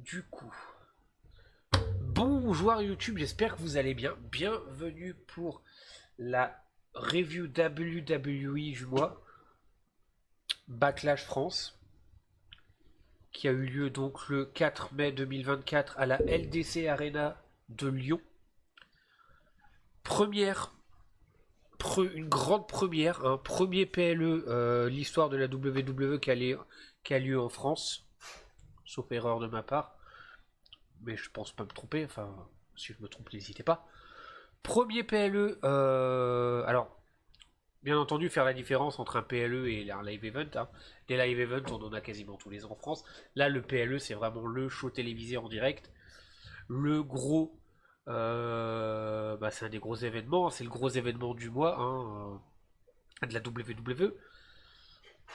Du coup, bonjour YouTube, j'espère que vous allez bien. Bienvenue pour la review WWE du mois Backlash France, qui a eu lieu donc le 4 mai 2024 à la LDC Arena de Lyon. Une grande première, un premier PLE, l'histoire de la WWE qui a lieu en France, sauf erreur de ma part, mais je pense pas me tromper, enfin, si je me trompe, n'hésitez pas. Premier PLE, alors, bien entendu, faire la différence entre un PLE et un live event. Hein. Les live events, on en a quasiment tous les ans en France. Là, le PLE, c'est vraiment le show télévisé en direct. Le gros, c'est un des gros événements. C'est le gros événement du mois de la WWE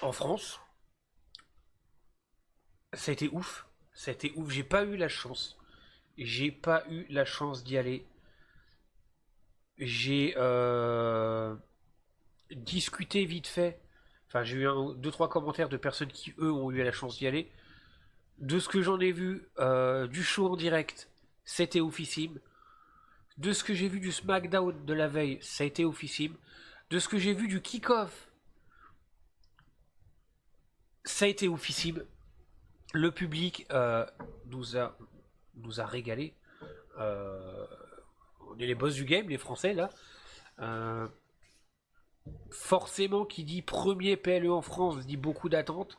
en France. Ça a été ouf. Ça a été ouf. J'ai pas eu la chance. J'ai pas eu la chance d'y aller. J'ai discuté vite fait. Enfin, j'ai eu deux, trois commentaires de personnes qui, eux, ont eu la chance d'y aller. De ce que j'en ai vu du show en direct, c'était oufissime. De ce que j'ai vu du SmackDown de la veille, ça a été oufissime. De ce que j'ai vu du kick-off, ça a été oufissime. Le public nous a régalé. On est les boss du game, les Français, là. Euh, Forcément, qui dit premier PLE en France, dit beaucoup d'attentes.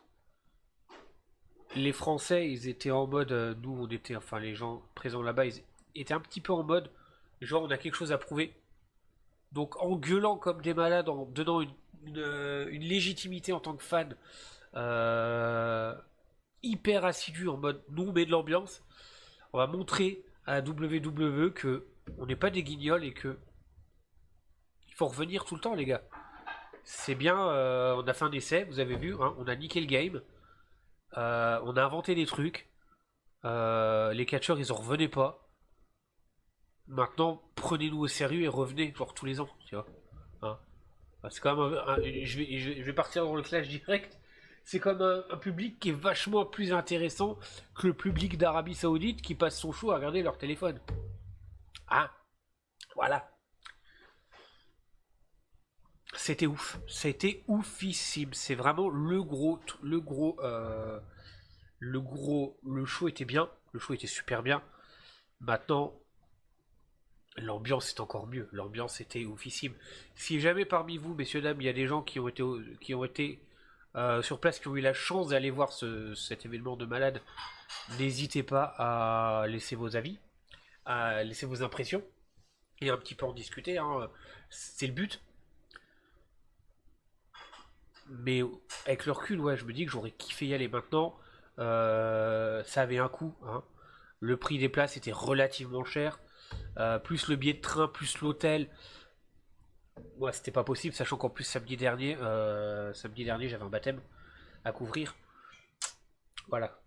Les Français, ils étaient en mode, nous, on était, enfin, les gens présents là-bas, ils étaient un petit peu en mode, genre, on a quelque chose à prouver. Donc, en gueulant comme des malades, en donnant une légitimité en tant que fan, euh, hyper assidu, en mode, nous, on met de l'ambiance. On va montrer à la WWE que on n'est pas des guignols et que il faut revenir tout le temps, les gars. C'est bien, on a fait un essai, vous avez vu, hein, on a niqué le game. On a inventé des trucs. Les catcheurs, ils en revenaient pas. Maintenant, prenez-nous au sérieux et revenez, genre tous les ans, tu vois. Hein. C'est quand même je vais partir dans le clash direct. C'est comme un public qui est vachement plus intéressant que le public d'Arabie Saoudite qui passe son show à regarder leur téléphone. Ah, voilà. C'était ouf. C'était oufissime. C'est vraiment le show était bien. Le show était super bien. Maintenant, l'ambiance est encore mieux. L'ambiance était oufissime. Si jamais parmi vous, messieurs, dames, il y a des gens qui ont été sur place, qui ont eu la chance d'aller voir cet événement de malade, n'hésitez pas à laisser vos avis, à laisser vos impressions et un petit peu en discuter. Hein. C'est le but. Mais avec le recul, ouais, je me dis que j'aurais kiffé y aller maintenant. Ça avait un coût. Hein. Le prix des places était relativement cher. Plus le billet de train, plus l'hôtel. Ouais, c'était pas possible, sachant qu'en plus samedi dernier j'avais un baptême à couvrir. Voilà.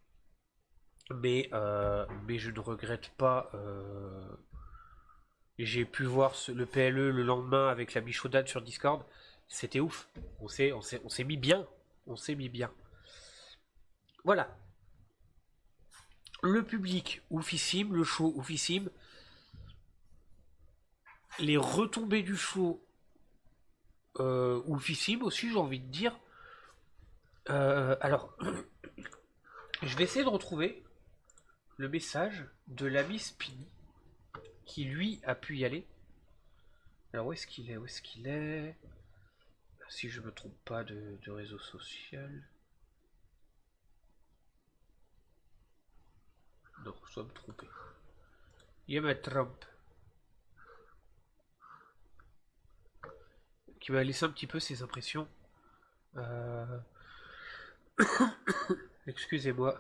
Mais je ne regrette pas. J'ai pu voir le PLE le lendemain avec la Michaudade sur Discord. C'était ouf. On s'est mis bien. On s'est mis bien. Voilà. Le public oufissime, le show oufissime. Les retombées du show oufissime aussi, j'ai envie de dire. Alors, je vais essayer de retrouver le message de l'ami Spini qui lui a pu y aller. Alors où est-ce qu'il est? Où est-ce qu'il est? Si je me trompe pas de réseau social. Non, je dois me tromper. Il me trompe. Qui m'a laissé un petit peu ses impressions. Euh... Excusez-moi.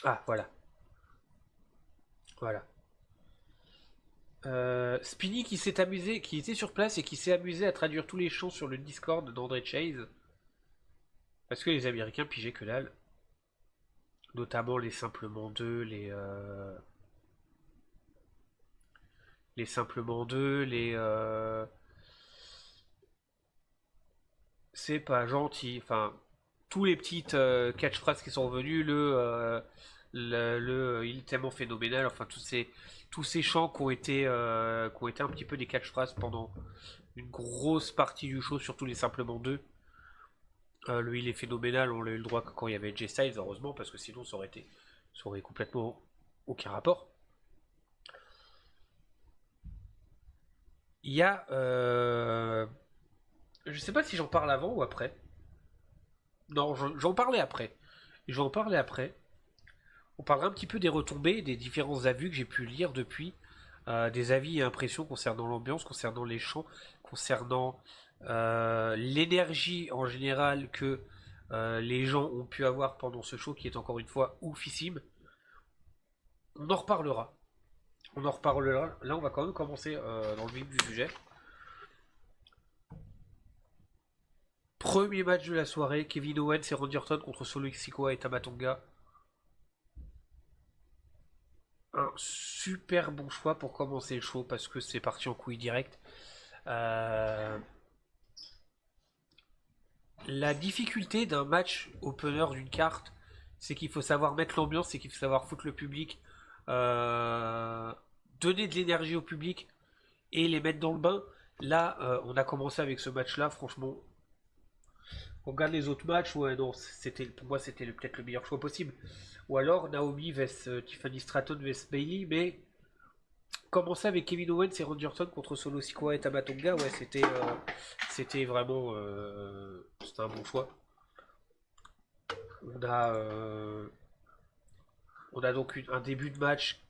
Ah, voilà. Voilà. Spinny qui s'est amusé, qui était sur place et qui s'est amusé à traduire tous les chants sur le Discord d'André Chase. Parce que les Américains pigeaient que dalle. Notamment les Simplement 2, les Simplement 2, c'est pas gentil. Enfin, tous les petites catchphrases qui sont revenus, il est tellement phénoménal, enfin tous ces chants qui ont été un petit peu des catchphrases pendant une grosse partie du show, surtout les simplement deux. Le il est phénoménal, on l'a eu le droit que quand il y avait Jay Styles, heureusement, parce que sinon ça aurait complètement aucun rapport. Il y a, je sais pas si j'en parle avant ou après. Non, j'en parlais après. Je vais en parler après. On parlera un petit peu des retombées, des différents avis que j'ai pu lire depuis, des avis et impressions concernant l'ambiance, concernant les chants, concernant l'énergie en général que les gens ont pu avoir pendant ce show qui est encore une fois oufissime. On en reparlera. On en reparlera. Là, on va quand même commencer dans le vif du sujet. Premier match de la soirée, Kevin Owens et Randy Orton contre Solo Sikoa et Tama Tonga. Un super bon choix pour commencer le show parce que c'est parti en couille direct. La difficulté d'un match opener d'une carte, c'est qu'il faut savoir mettre l'ambiance, c'est qu'il faut savoir foutre le public, donner de l'énergie au public et les mettre dans le bain. Là, on a commencé avec ce match-là, franchement. On regarde les autres matchs, ouais, non, pour moi c'était peut-être le meilleur choix possible. Ou alors Naomi vs Tiffany Stratton vs Bayley, mais commencer avec Kevin Owens et Randy Orton contre Solo Sikoa et Tama Tonga, ouais, c'était vraiment c'était un bon choix. On a, on a donc un début de match,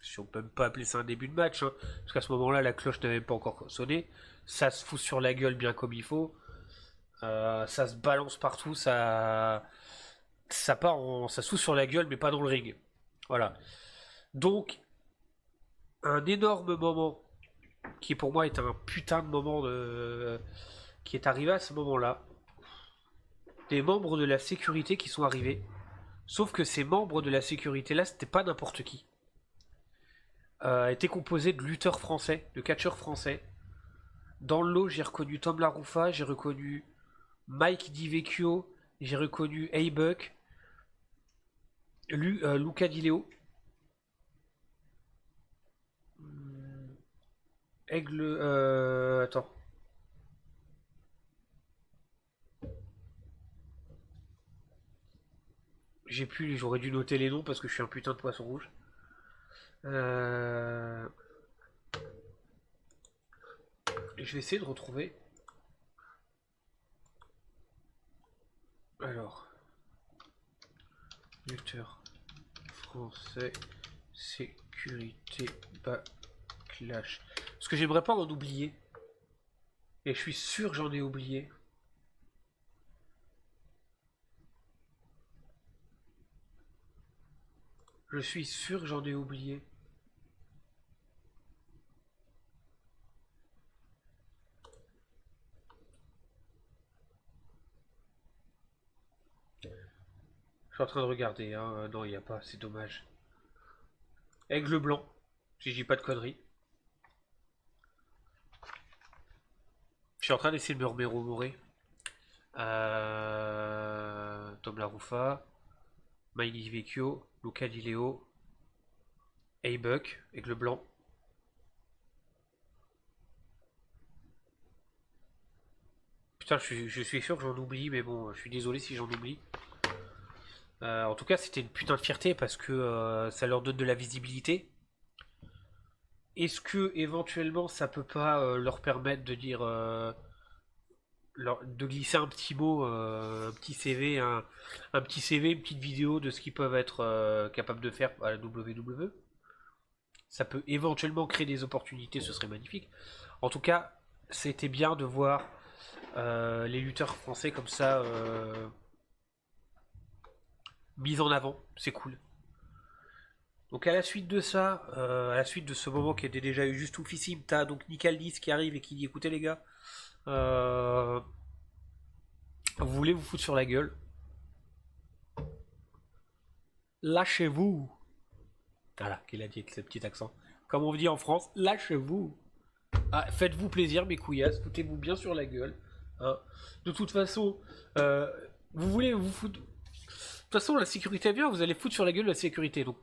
si on peut même pas appeler ça un début de match, hein, parce qu'à ce moment-là la cloche n'avait pas encore sonné. Ça se fout sur la gueule bien comme il faut. Ça se balance partout, ça se fout sur la gueule, mais pas dans le ring. Voilà. Donc, un énorme moment qui pour moi est un putain de moment qui est arrivé à ce moment-là. Des membres de la sécurité qui sont arrivés. Sauf que ces membres de la sécurité là, c'était pas n'importe qui. Étaient composés de lutteurs français, de catcheurs français. Dans le lot, j'ai reconnu Tom Laroufa, j'ai reconnu Mike DiVecchio, j'ai reconnu A-Buck, Luca Di Leo, Aigle. Attends. J'aurais dû noter les noms parce que je suis un putain de poisson rouge. Je vais essayer de retrouver. Alors. Lutteur français, sécurité, backlash. Parce que j'aimerais pas en oublier. Et je suis sûr que j'en ai oublié. Je suis sûr que j'en ai oublié. Je suis en train de regarder, hein. Non, il n'y a pas, c'est dommage. Aigle blanc, si je dis pas de conneries. Je suis en train d'essayer de me remémorer. Tom Laroufa, Miley Vecchio, Luca Di Leo, A-Buck, Aigle blanc. Putain, je suis sûr que j'en oublie, mais bon, je suis désolé si j'en oublie. En tout cas, c'était une putain de fierté parce que ça leur donne de la visibilité. Est-ce que éventuellement ça peut pas leur permettre de dire, de glisser un petit mot, un petit CV, un petit CV, une petite vidéo de ce qu'ils peuvent être capables de faire à la WWE? Ça peut éventuellement créer des opportunités, ce serait magnifique. En tout cas, c'était bien de voir les lutteurs français comme ça mis en avant, c'est cool. Donc à la suite de ça, à la suite de ce moment qui était déjà eu juste oufissime, t'as donc Nick Aldis qui arrive et qui dit écoutez les gars, vous voulez vous foutre sur la gueule, lâchez-vous. Voilà, qu'il a dit avec ce petit accent. Comme on dit en France, lâchez-vous. Ah, faites-vous plaisir mes couillasses, foutez-vous bien sur la gueule. Hein. De toute façon, Vous voulez vous foutre. De toute façon, la sécurité vient, vous allez foutre sur la gueule la sécurité. Donc,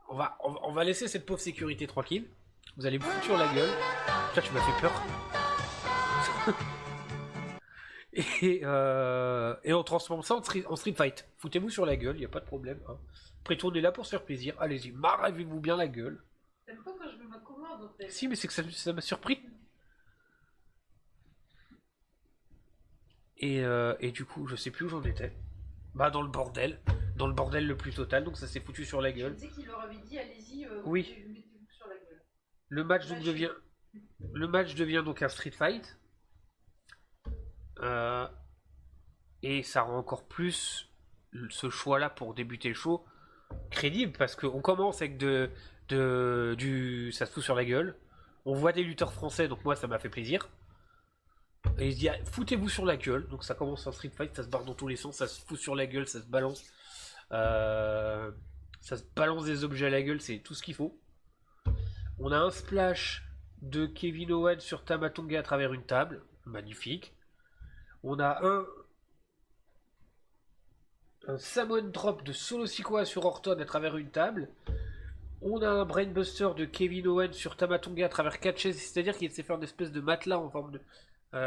on va laisser cette pauvre sécurité tranquille. Vous allez vous foutre sur la gueule. Putain, tu m'as fait peur. Et on transforme ça en street fight. Foutez-vous sur la gueule, y a pas de problème. Hein. Après, tout, on est là pour se faire plaisir. Allez-y, marravez-vous bien la gueule. T'aimes pas quand je me m'accommode en fait. Si, mais c'est que ça m'a surpris. Et du coup, je sais plus où j'en étais. Bah, dans le bordel. Dans le bordel le plus total, donc ça s'est foutu sur la Je gueule. sais qu'il leur avait dit allez-y, Oui. mettez-vous sur la gueule. Le match, donc, devient donc un street fight. Euh, et ça rend encore plus ce choix-là pour débuter le show crédible parce qu'on commence avec ça se fout sur la gueule. On voit des lutteurs français, donc moi ça m'a fait plaisir. Et il se dit ah, foutez-vous sur la gueule. Donc ça commence en street fight, ça se barre dans tous les sens, ça se fout sur la gueule, ça se balance. Ça se balance des objets à la gueule, c'est tout ce qu'il faut. On a un splash de Kevin Owens sur Tamatonga à travers une table, magnifique. On a un Samoan Drop de Solo Sikoa sur Orton à travers une table. On a un Brainbuster de Kevin Owens sur Tamatonga à travers 4 chaises, c'est-à-dire qu'il s'est fait une espèce de matelas en forme de.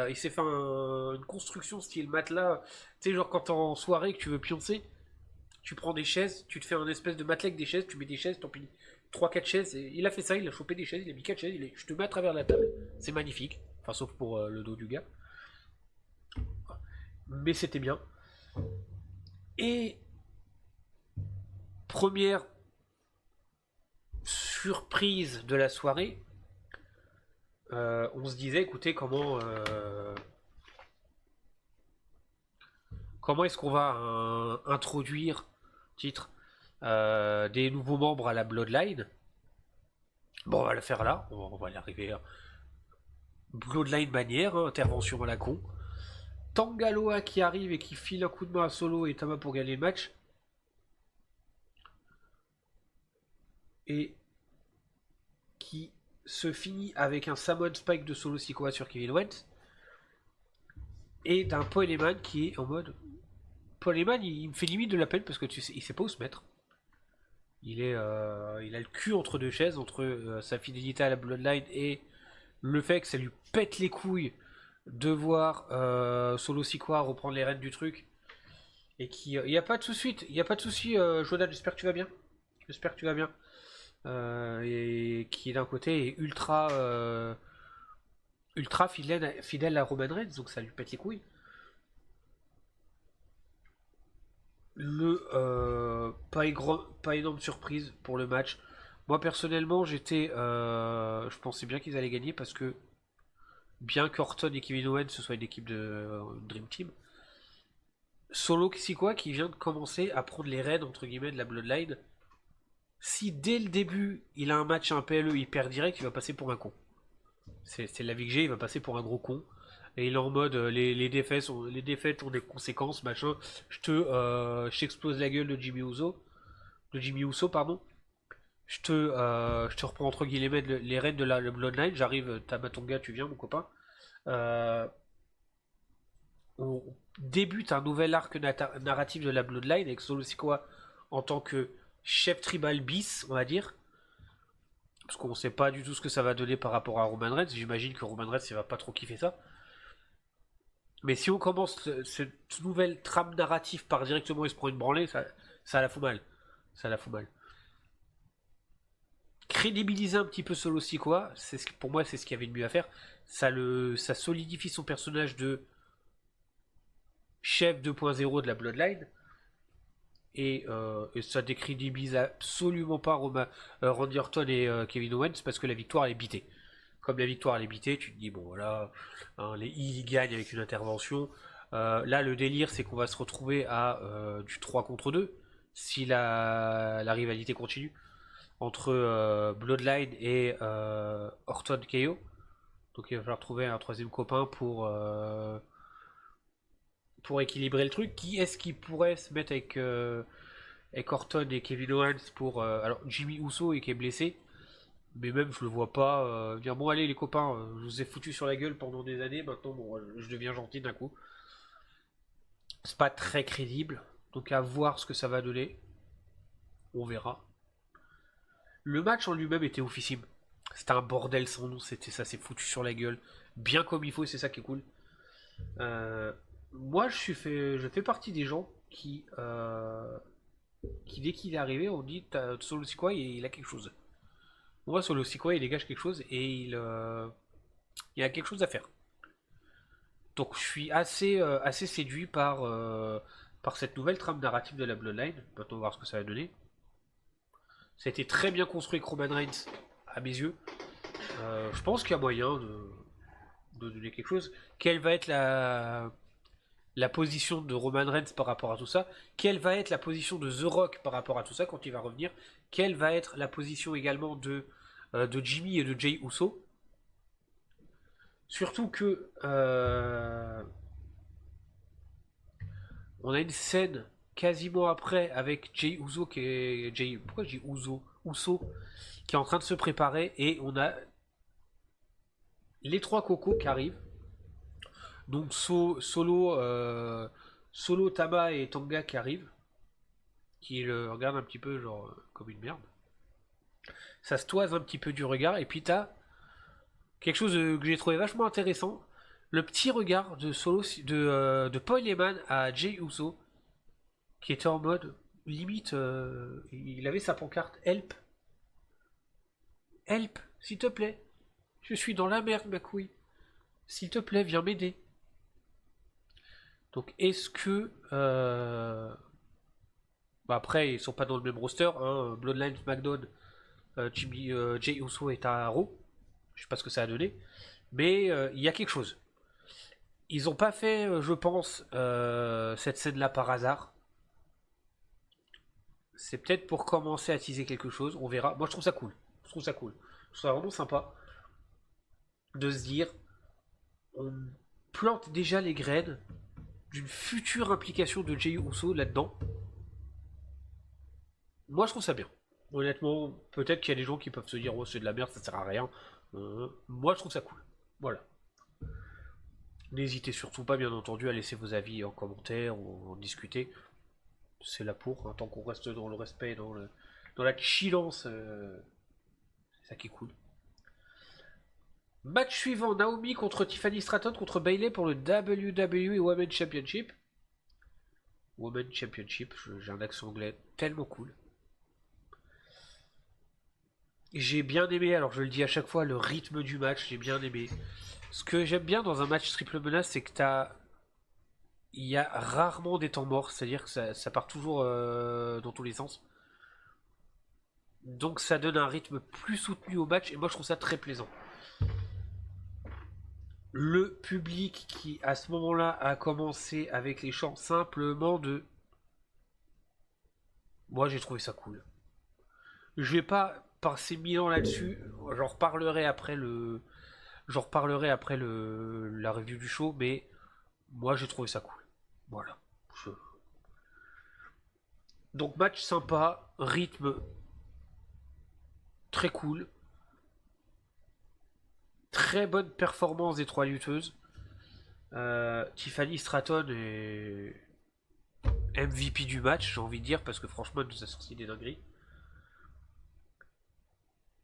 Il s'est fait une construction style matelas. Tu sais, genre quand t'es en soirée que tu veux pioncer, tu prends des chaises, tu te fais un espèce de matelas avec des chaises, tu mets des chaises, tant pis 3-4 chaises. Et il a fait ça, il a chopé des chaises, il a mis 4 chaises, je te mets à travers la table. C'est magnifique. Enfin, sauf pour le dos du gars. Mais c'était bien. Et première surprise de la soirée, on se disait, écoutez, comment est-ce qu'on va introduire, titre, des nouveaux membres à la Bloodline. Bon, on va le faire là, on va y arriver. Bloodline manière, hein, intervention à la con. Tangaloa qui arrive et qui file un coup de main à Solo et Tama pour gagner le match. Et qui se finit avec un Samoan Spike de Solo Sikoa sur Kevin Owens. Et d'un Paul Heyman qui est en mode. Paul Heyman, il me fait limite de la peine parce que tu sais, il sait pas où se mettre. Il a le cul entre deux chaises, entre sa fidélité à la Bloodline et le fait que ça lui pète les couilles de voir Solo Sikoa reprendre les rênes du truc. Et qui. Il n'y a pas de souci, Jodan, j'espère que tu vas bien. J'espère que tu vas bien. Et qui d'un côté est ultra fidèle à Roman Reigns, donc ça lui pète les couilles. Pas énorme surprise pour le match. Moi personnellement, je pensais bien qu'ils allaient gagner parce que bien qu'Orton et Kevin Owens ce soit une équipe de Dream Team, Solo Sikoa qui vient de commencer à prendre les rênes entre guillemets de la Bloodline. Si dès le début il a un match un PLE, il perd direct, il va passer pour un con. C'est l'avis que j'ai, il va passer pour un gros con. Et il est en mode les défaites ont des conséquences, machin. Je t'explose la gueule de Jimmy Uso. De Jimmy Uso, pardon. Je te reprends entre guillemets les rênes de la Bloodline. J'arrive, Tamatonga, tu viens, mon copain. Euh, on débute un nouvel arc narratif de la Bloodline avec Solo Sikoa en tant que chef tribal bis, on va dire. Parce qu'on sait pas du tout ce que ça va donner par rapport à Roman Reigns. J'imagine que Roman Reigns il va pas trop kiffer ça. Mais si on commence cette nouvelle trame narrative par directement il se prend une branlée, ça la fout mal. Ça la fout mal. Crédibiliser un petit peu Solo Sikoa, pour moi c'est ce qu'il y avait de mieux à faire. Ça solidifie son personnage de chef 2.0 de la Bloodline. Et ça décrédibilise absolument pas Randy Orton et Kevin Owens parce que la victoire elle est bitée. Comme la victoire elle est bitée, tu te dis bon voilà, hein, les ils gagnent avec une intervention. Là le délire c'est qu'on va se retrouver à du 3 contre 2 si la rivalité continue entre Bloodline et Orton KO. Donc il va falloir trouver un troisième copain pour équilibrer le truc. Qui est-ce qui pourrait se mettre avec Orton et Kevin Owens pour. Alors, Jimmy Uso et qui est blessé. Mais même, je le vois pas dire bon, allez, les copains, je vous ai foutu sur la gueule pendant des années. Maintenant, bon, je deviens gentil d'un coup. C'est pas très crédible. Donc à voir ce que ça va donner. On verra. Le match en lui-même était oufissime. C'était un bordel sans nom, c'était ça, c'est foutu sur la gueule. Bien comme il faut, c'est ça qui est cool. Moi, je fais partie des gens qui dès qu'il est arrivé, on dit Solo Sikoa, il a quelque chose. Moi, Solo Sikoa, il dégage quelque chose et il a quelque chose à faire. Donc, je suis assez séduit par cette nouvelle trame narrative de la Bloodline. Maintenant, on va voir ce que ça va donner. Ça a été très bien construit avec Roman Reigns, à mes yeux. Je pense qu'il y a moyen de donner quelque chose. Quelle va être la position de Roman Reigns par rapport à tout ça? Quelle va être la position de The Rock par rapport à tout ça quand il va revenir? Quelle va être la position également de Jimmy et de Jey Uso? Surtout que on a une scène quasiment après avec Jey Uso qui est pourquoi je dis Uso qui est en train de se préparer et on a les trois cocos qui arrivent. Donc Solo, Tama et Tonga qui arrivent, qui le regardent un petit peu genre comme une merde. Ça se toise un petit peu du regard et puis t'as quelque chose que j'ai trouvé vachement intéressant, le petit regard de Paul Heyman à Jey Uso qui était en mode limite il avait sa pancarte help, help s'il te plaît, je suis dans la merde ma couille, s'il te plaît viens m'aider. Donc est-ce que après ils sont pas dans le même roster, hein, Bloodline SmackDown, Jey Uso est à Raw, je sais pas ce que ça a donné, mais il y a quelque chose. Ils ont pas fait, je pense, cette scène-là par hasard. C'est peut-être pour commencer à teaser quelque chose, on verra. Moi je trouve ça cool. Je trouve ça cool. Je trouve ça vraiment sympa de se dire on plante déjà les graines d'une future implication de Jey Uso là-dedans. Moi je trouve ça bien. Honnêtement, peut-être qu'il y a des gens qui peuvent se dire oh c'est de la merde, ça sert à rien. Moi je trouve ça cool. Voilà. N'hésitez surtout pas bien entendu à laisser vos avis en commentaire ou en discuter. C'est là pour, hein, tant qu'on reste dans le respect, dans la chillance, c'est ça qui est cool. Match suivant, Naomi contre Tiffany Stratton contre Bayley pour le WWE Women's Championship. Women's Championship, j'ai un accent anglais tellement cool. J'ai bien aimé, alors je le dis à chaque fois, le rythme du match, j'ai bien aimé. Ce que j'aime bien dans un match triple menace, c'est que il y a rarement des temps morts, c'est-à-dire que ça part toujours dans tous les sens. Donc ça donne un rythme plus soutenu au match, et moi je trouve ça très plaisant. Le public qui, à ce moment-là, a commencé avec les chants simplement de... Moi j'ai trouvé ça cool. Je vais pas passer 1000 ans là-dessus, j'en reparlerai après la review du show, mais moi j'ai trouvé ça cool. Voilà. Donc match sympa, rythme très cool, très bonne performance des trois lutteuses. Tiffany Stratton est MVP du match, j'ai envie de dire, parce que franchement elle nous a sorti des dingueries.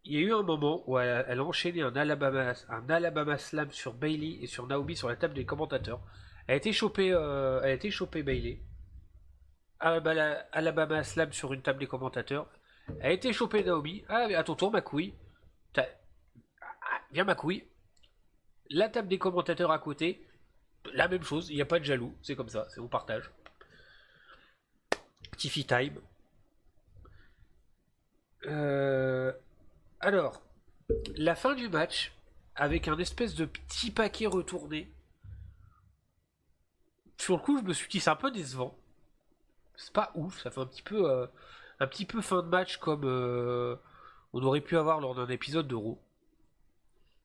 Il y a eu un moment où elle a enchaîné un Alabama Slam sur Bayley et sur Naomi sur la table des commentateurs. Elle a été chopée Bayley. Alabama Slam sur une table des commentateurs. Elle a été chopée Naomi. Ah, à ton tour, ma couille. Viens, ma couille. La table des commentateurs à côté. La même chose, il n'y a pas de jaloux. C'est comme ça, c'est on partage. Tiffy time. Alors, la fin du match, avec un espèce de petit paquet retourné. Sur le coup, je me suis dit, c'est un peu décevant. C'est pas ouf, ça fait un petit peu fin de match comme on aurait pu avoir lors d'un épisode de Raw.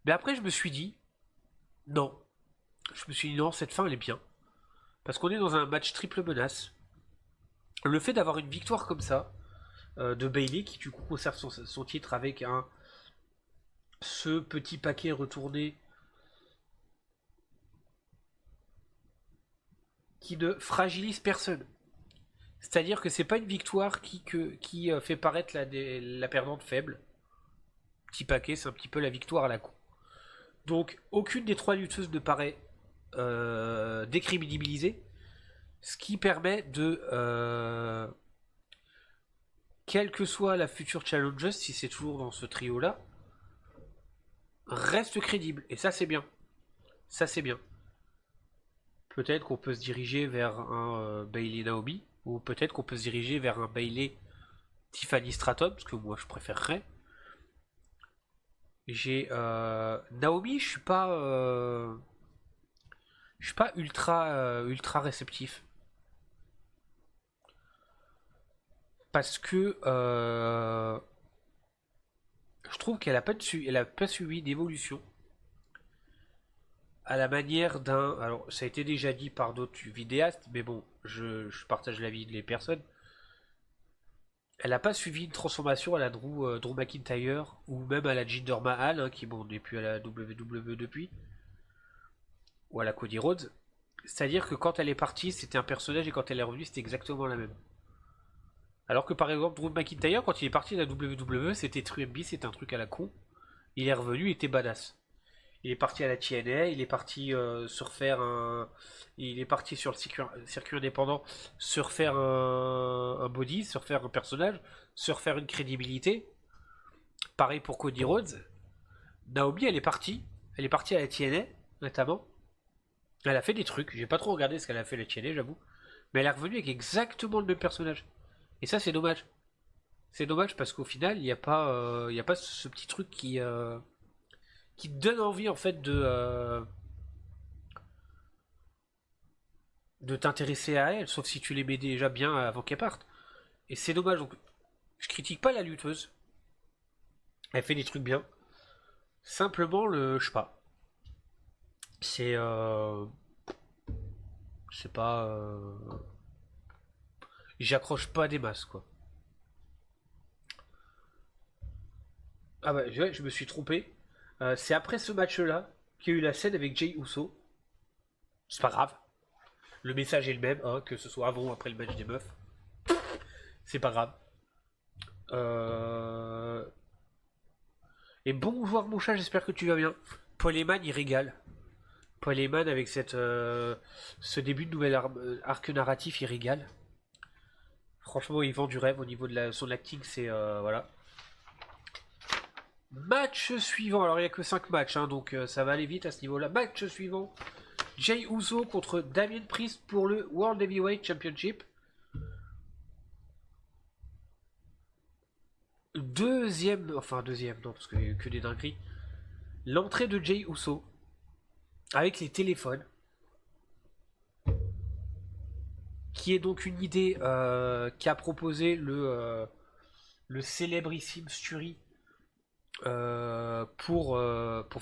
Mais après, je me suis dit, non. Je me suis dit, non, cette fin, elle est bien. Parce qu'on est dans un match triple menace. Le fait d'avoir une victoire comme ça, de Bayley, qui du coup conserve son titre avec ce petit paquet retourné qui ne fragilise personne. C'est-à-dire que c'est pas une victoire qui fait paraître la perdante faible. Petit paquet, c'est un petit peu la victoire à la con. Donc, aucune des 3 lutteuses ne paraît décrédibilisée, ce qui permet de, quelle que soit la future challengeuse, si c'est toujours dans ce trio-là, reste crédible. Et ça, c'est bien. Ça, c'est bien. Peut-être qu'on peut se diriger vers un Bayley Naomi, ou peut-être qu'on peut se diriger vers un Bayley Tiffany Stratton, parce que moi, je préférerais. J'ai Naomi, je suis pas ultra réceptif parce que je trouve qu'elle a pas elle a pas suivi d'évolution à la manière d'un. Alors ça a été déjà dit par d'autres vidéastes, mais bon, je partage l'avis des personnes. Elle n'a pas suivi une transformation à la Drew McIntyre ou même à la Jinder Mahal, hein, qui bon n'est plus à la WWE depuis, ou à la Cody Rhodes. C'est-à-dire que quand elle est partie, c'était un personnage et quand elle est revenue, c'était exactement la même. Alors que par exemple, Drew McIntyre, quand il est parti de la WWE, c'était Trump, c'était un truc à la con. Il est revenu, il était badass. Il est parti à la TNA, il est parti se refaire un. Il est parti sur le circuit indépendant, se refaire un body, se refaire un personnage, se refaire une crédibilité. Pareil pour Cody Rhodes. Naomi, elle est partie. Elle est partie à la TNA, notamment. Elle a fait des trucs. J'ai pas trop regardé ce qu'elle a fait à la TNA, j'avoue. Mais elle est revenue avec exactement le même personnage. Et ça, c'est dommage. C'est dommage parce qu'au final, il y a pas ce petit truc qui te donne envie en fait de t'intéresser à elle, sauf si tu les mets déjà bien avant qu'elle parte. Et c'est dommage. Donc, je critique pas la lutteuse. Elle fait des trucs bien. Simplement, je sais pas. C'est c'est pas. J'accroche pas des masses quoi. Ah bah, je me suis trompé. C'est après ce match-là qu'il y a eu la scène avec Jay Uso. C'est pas grave. Le message est le même, hein, que ce soit avant ou après le match des meufs. C'est pas grave. Euh... Et bonjour mon chat, j'espère que tu vas bien. Paul Heyman, il régale. Paul Heyman avec ce début de nouvel arc narratif, il régale. Franchement, il vend du rêve au niveau de son acting, c'est voilà. Match suivant, alors il n'y a que 5 matchs, hein, donc ça va aller vite à ce niveau-là. Match suivant, Jay Uso contre Damien Priest pour le World Heavyweight Championship. Deuxième, non, parce qu'il y a eu que des dingueries. L'entrée de Jay Uso avec les téléphones, qui est donc une idée qu'a proposé le célébrissime Sturi pour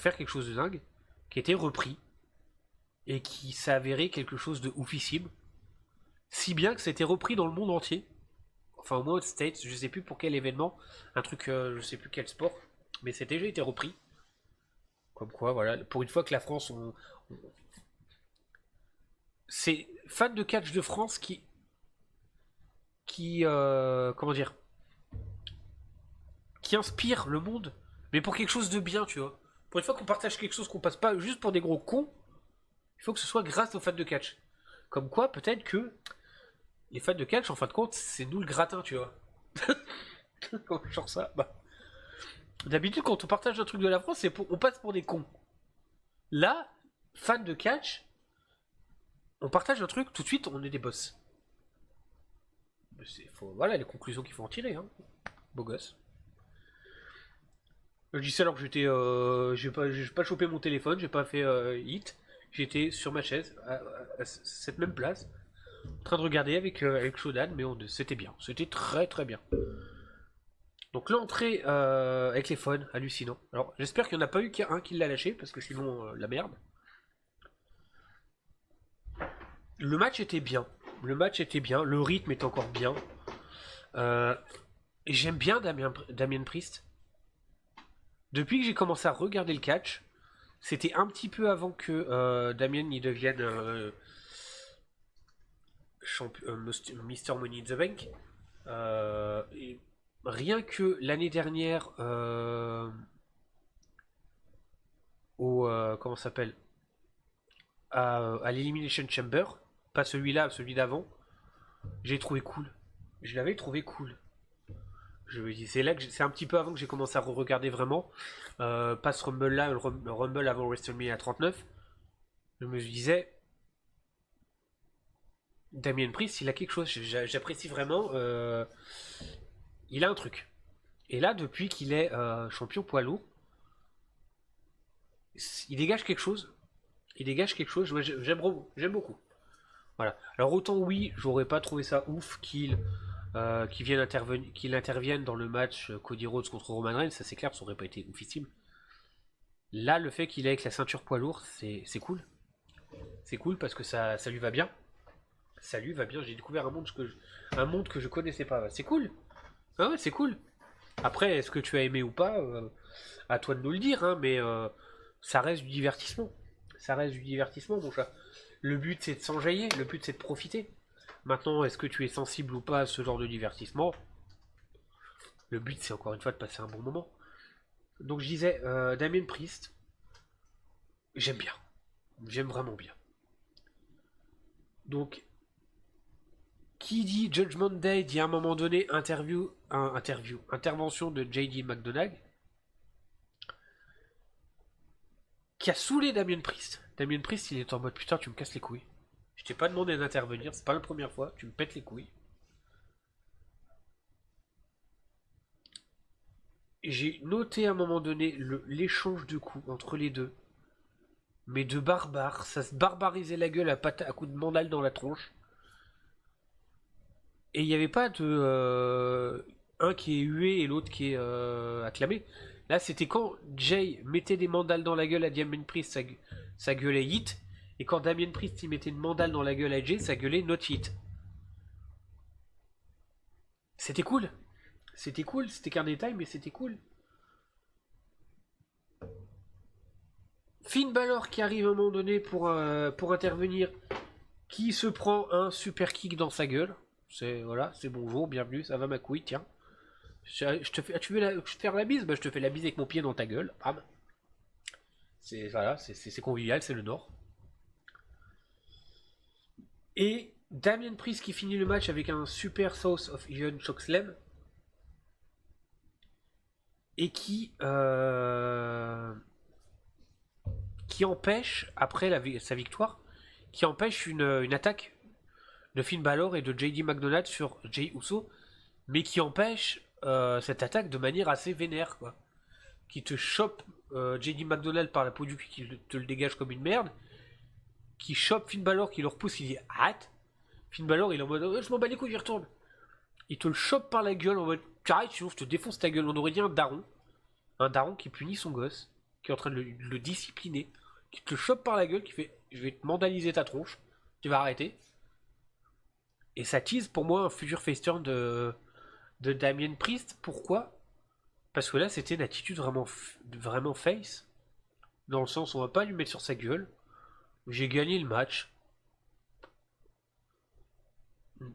faire quelque chose de dingue, qui a été repris et qui s'est avéré quelque chose de oufissime, si bien que ça a été repris dans le monde entier, enfin au moins aux States, je sais plus pour quel événement, un truc, je sais plus quel sport, mais c'est déjà été repris. Comme quoi, voilà, pour une fois que la France, c'est fans de catch de France comment dire, qui inspire le monde, mais pour quelque chose de bien, tu vois. Pour une fois qu'on partage quelque chose qu'on passe pas juste pour des gros cons, il faut que ce soit grâce aux fans de catch. Comme quoi, peut-être que les fans de catch, en fin de compte, c'est nous le gratin, tu vois. Genre ça, bah. D'habitude, quand on partage un truc de la France, on passe pour des cons. Là, fans de catch, on partage un truc, tout de suite, on est des boss. Voilà les conclusions qu'il faut en tirer, hein. Beau gosse. Je dis ça alors que j'ai pas chopé mon téléphone, j'ai pas fait hit. J'étais sur ma chaise, à cette même place, en train de regarder avec Shodan, mais c'était bien. C'était très très bien. Donc l'entrée avec les phones, hallucinant. Alors j'espère qu'il n'y en a pas eu qu'un qui l'a lâché, parce que sinon, la merde. Le match était bien. Le rythme est encore bien. Et j'aime bien Damien Priest. Depuis que j'ai commencé à regarder le catch, c'était un petit peu avant que Damien y devienne Mister Money in the Bank. Et rien que l'année dernière, comment ça s'appelle, à l'Elimination Chamber, pas celui-là, celui d'avant, j'ai trouvé cool. Je l'avais trouvé cool. Je me dis, c'est là que c'est un petit peu avant que j'ai commencé à regarder vraiment. Pas ce Rumble là, le Rumble avant WrestleMania 39. Je me disais, Damien Priest, il a quelque chose. J'apprécie vraiment. Il a un truc. Et là, depuis qu'il est champion poids lourd, il dégage quelque chose. Il dégage quelque chose. J'aime beaucoup. Voilà. Alors autant oui, j'aurais pas trouvé ça ouf qu'il intervienne dans le match Cody Rhodes contre Roman Reigns. Ça c'est clair, ça aurait pas été oufissime. Là, le fait qu'il ait avec la ceinture poids lourd, c'est cool. C'est cool parce que ça lui va bien. Ça lui va bien. J'ai découvert un monde que je connaissais pas. C'est cool. Ah ouais, c'est cool. Après, est-ce que tu as aimé ou pas, à toi de nous le dire, hein, mais ça reste du divertissement. Ça reste du divertissement, mon chat. Le but, c'est de s'enjailler, le but, c'est de profiter. Maintenant, est-ce que tu es sensible ou pas à ce genre de divertissement? Le but, c'est encore une fois de passer un bon moment. Donc, je disais, Damien Priest, j'aime bien. J'aime vraiment bien. Donc, qui dit Judgment Day dit à un moment donné intervention de JD McDonagh qui a saoulé Damien Priest. Damien Priest, il est en mode putain, tu me casses les couilles. Je t'ai pas demandé d'intervenir, c'est pas la première fois, tu me pètes les couilles. J'ai noté à un moment donné l'échange de coups entre les deux. Mais de barbares, ça se barbarisait la gueule à coups de mandale dans la tronche. Et il n'y avait pas de un qui est hué et l'autre qui est acclamé. Là, c'était quand Jay mettait des mandales dans la gueule à Damien Priest, ça gueulait hit. Et quand Damien Priest il mettait une mandale dans la gueule à Jay, ça gueulait not hit. C'était cool. C'était qu'un détail, mais c'était cool. Finn Balor qui arrive à un moment donné pour intervenir, qui se prend un super kick dans sa gueule. C'est voilà, c'est bonjour, bienvenue, ça va ma couille, tiens. Je te fais, tu veux faire la bise? Bah, je te fais la bise avec mon pied dans ta gueule. Bam. C'est voilà, c'est convivial, c'est le Nord. Et Damien Priest qui finit le match avec un super South of Even Chokeslam et qui empêche après sa victoire, qui empêche une attaque de Finn Balor et de JD McDonald sur Jey Uso, mais qui empêche cette attaque de manière assez vénère, quoi. Qui te chope JD McDonald par la peau du cul, qui te le dégage comme une merde, qui chope Finn Balor, qui le repousse, il dit hâte. Finn Balor, il est en mode je m'en bats les couilles, j'y retourne. Il te le chope par la gueule en mode t'arrêtes, sinon je te défonce ta gueule. On aurait dit un daron qui punit son gosse, qui est en train de le discipliner, qui te le chope par la gueule, qui fait je vais te mandaliser ta tronche, tu vas arrêter. Et ça tease pour moi un futur face turn de Damien Priest. Pourquoi? Parce que là, c'était une attitude vraiment face. Dans le sens, on va pas lui mettre sur sa gueule. J'ai gagné le match.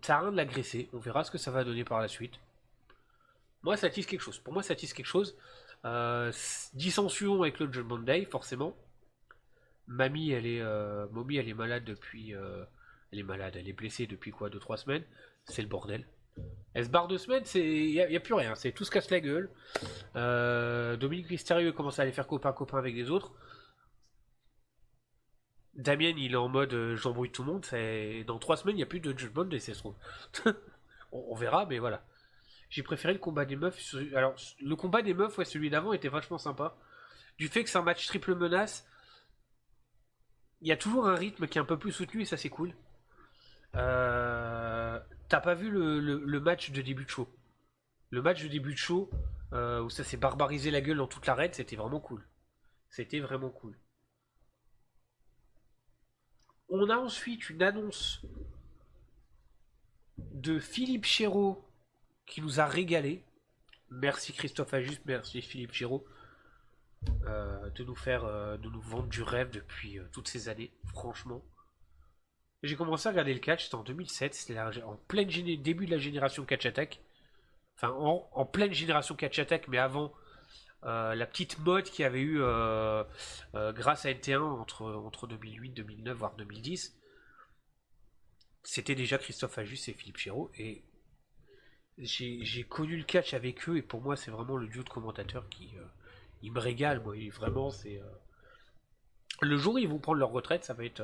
Ça a rien de l'agresser. On verra ce que ça va donner par la suite. Moi, ça tease quelque chose. Pour moi, ça tease quelque chose. Dissension avec le Judgment Day, forcément. Mommy, elle est malade depuis. Elle est malade, elle est blessée depuis quoi, 2-3 semaines. C'est le bordel. Elle se barre 2 semaines, il n'y a plus rien, c'est tout se casse la gueule. Dominique Mysterio commence à aller faire copain-copain avec les autres. Damien, il est en mode j'embrouille tout le monde. Dans 3 semaines, il n'y a plus de Judgment Day, ça se trouve. on verra, mais voilà. J'ai préféré le combat des meufs. Alors, le combat des meufs, ouais, celui d'avant était vachement sympa. Du fait que c'est un match triple menace, il y a toujours un rythme qui est un peu plus soutenu et ça, c'est cool. T'as pas vu le match de début de show? Le match de début de show, où ça s'est barbarisé la gueule dans toute l'arène, c'était vraiment cool. C'était vraiment cool. On a ensuite une annonce de Philippe Chéreau qui nous a régalé. Merci Christophe Ajuste, merci Philippe Chéreau de nous vendre du rêve depuis toutes ces années, franchement. J'ai commencé à regarder le catch, c'était en 2007, c'était en plein début de la génération catch attack. Enfin, en pleine génération catch attack, mais avant la petite mode qu'il y avait eu grâce à NT1 entre 2008, 2009, voire 2010. C'était déjà Christophe Ajus et Philippe Chéreau. Et j'ai connu le catch avec eux. Et pour moi, c'est vraiment le duo de commentateurs qui il me régale. Moi, vraiment, c'est. Le jour où ils vont prendre leur retraite, ça va être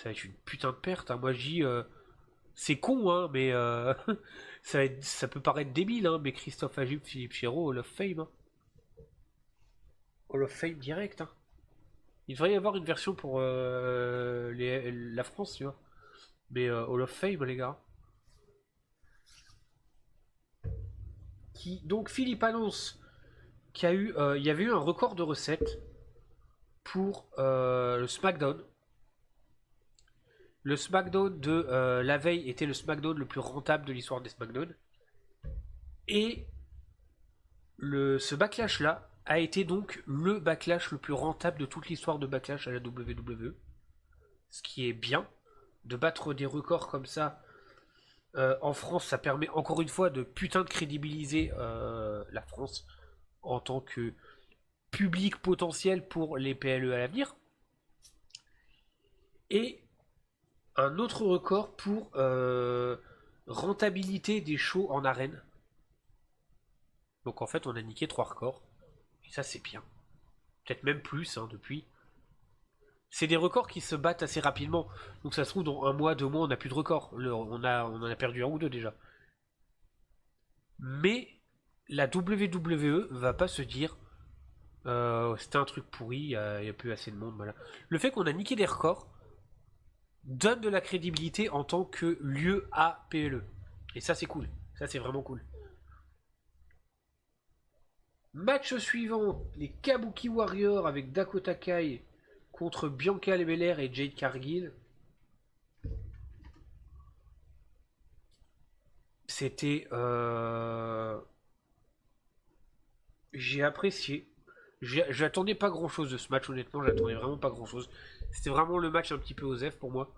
une putain de perte. Hein. Moi, je dis. C'est con, hein, mais ça peut paraître débile, hein, mais Christophe Ajus, Philippe Chéreau, Hall of Fame. Hein. Hall of Fame direct. Hein. Il devrait y avoir une version pour la France, tu vois. Mais Hall of Fame, les gars. Donc Philippe annonce il y avait eu un record de recettes pour le SmackDown. Le SmackDown de la veille était le SmackDown le plus rentable de l'histoire des SmackDown. Et ce Backlash-là a été donc le Backlash le plus rentable de toute l'histoire de Backlash à la WWE. Ce qui est bien. De battre des records comme ça en France, ça permet encore une fois de putain de crédibiliser la France en tant que public potentiel pour les PLE à l'avenir. Et un autre record pour rentabilité des shows en arène. Donc en fait, on a niqué 3 records. Et ça, c'est bien. Peut-être même plus hein, depuis. C'est des records qui se battent assez rapidement. Donc ça se trouve, dans un mois, 2 mois, on n'a plus de record. On en a perdu un ou deux déjà. Mais la WWE va pas se dire c'était un truc pourri, il n'y a plus assez de monde. Voilà. Le fait qu'on a niqué des records donne de la crédibilité en tant que lieu à PLE. Et ça, c'est cool. Ça, c'est vraiment cool. Match suivant, les Kabuki Warriors avec Dakota Kai contre Bianca Belair et Jade Cargill. C'était... J'ai apprécié. J'attendais pas grand chose de ce match, honnêtement, j'attendais vraiment pas grand chose. C'était vraiment le match un petit peu osef pour moi.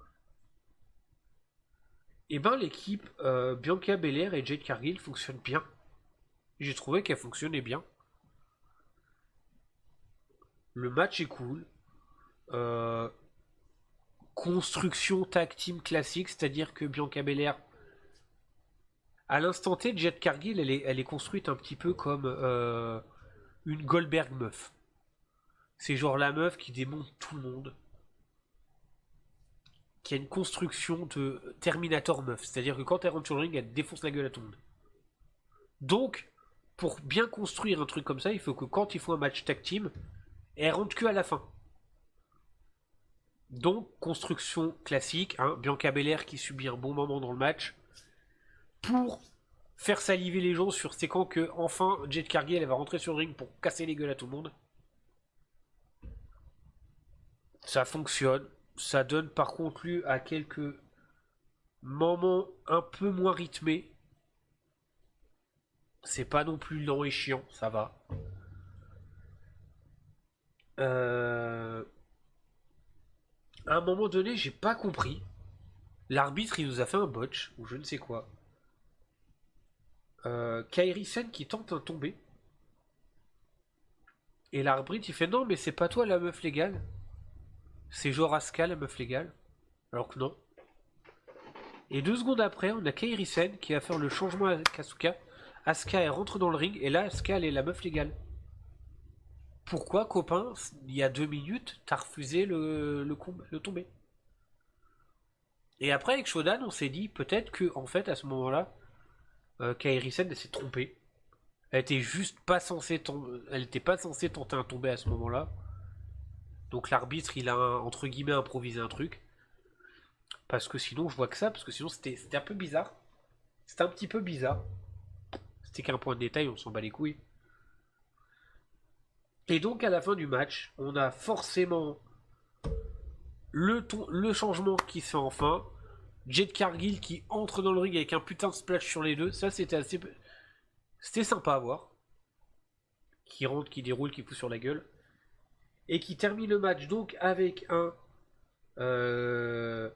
Et ben l'équipe Bianca Belair et Jade Cargill fonctionne bien. J'ai trouvé qu'elle fonctionnait bien. Le match est cool. Construction tag team classique, c'est-à-dire que Bianca Belair, à l'instant T, Jade Cargill, elle est construite un petit peu comme une Goldberg meuf. C'est genre la meuf qui démonte tout le monde. Qui a une construction de Terminator meuf. C'est-à-dire que quand elle rentre sur le ring, elle défonce la gueule à tout le monde. Donc, pour bien construire un truc comme ça, il faut que quand il faut un match tag team, elle rentre que à la fin. Donc, construction classique, hein, Bianca Belair qui subit un bon moment dans le match, pour faire saliver les gens sur c'est quand que, enfin, Jade Cargill elle va rentrer sur le ring pour casser les gueules à tout le monde. Ça fonctionne. Ça donne par contre lieu à quelques moments un peu moins rythmés. C'est pas non plus lent et chiant, ça va. À un moment donné, j'ai pas compris. L'arbitre, il nous a fait un botch, ou je ne sais quoi. Kairi Sen qui tente un tombé. Et l'arbitre, il fait non, mais c'est pas toi la meuf légale. C'est genre Asuka la meuf légale. Alors que non. Et 2 secondes après, on a Kairi Sen qui va faire le changement à Asuka. Asuka, elle rentre dans le ring, et là, Asuka, elle est la meuf légale. Pourquoi, copain, il y a 2 minutes, t'as refusé le tombé? Et après, avec Shodan, on s'est dit peut-être que, en fait, à ce moment-là, Kairi Sen, elle s'est trompée. Elle était juste pas censée elle était pas censée tenter un tombé à ce moment-là. Donc l'arbitre, il a entre guillemets improvisé un truc. Parce que sinon, je vois que ça, parce que sinon c'était un peu bizarre. C'était un petit peu bizarre. C'était qu'un point de détail, on s'en bat les couilles. Et donc à la fin du match, on a forcément le changement qui se fait enfin. Jade Cargill qui entre dans le ring avec un putain de splash sur les deux. Ça, c'était sympa à voir. Qui rentre, qui déroule, qui fout sur la gueule. Et qui termine le match donc avec un euh,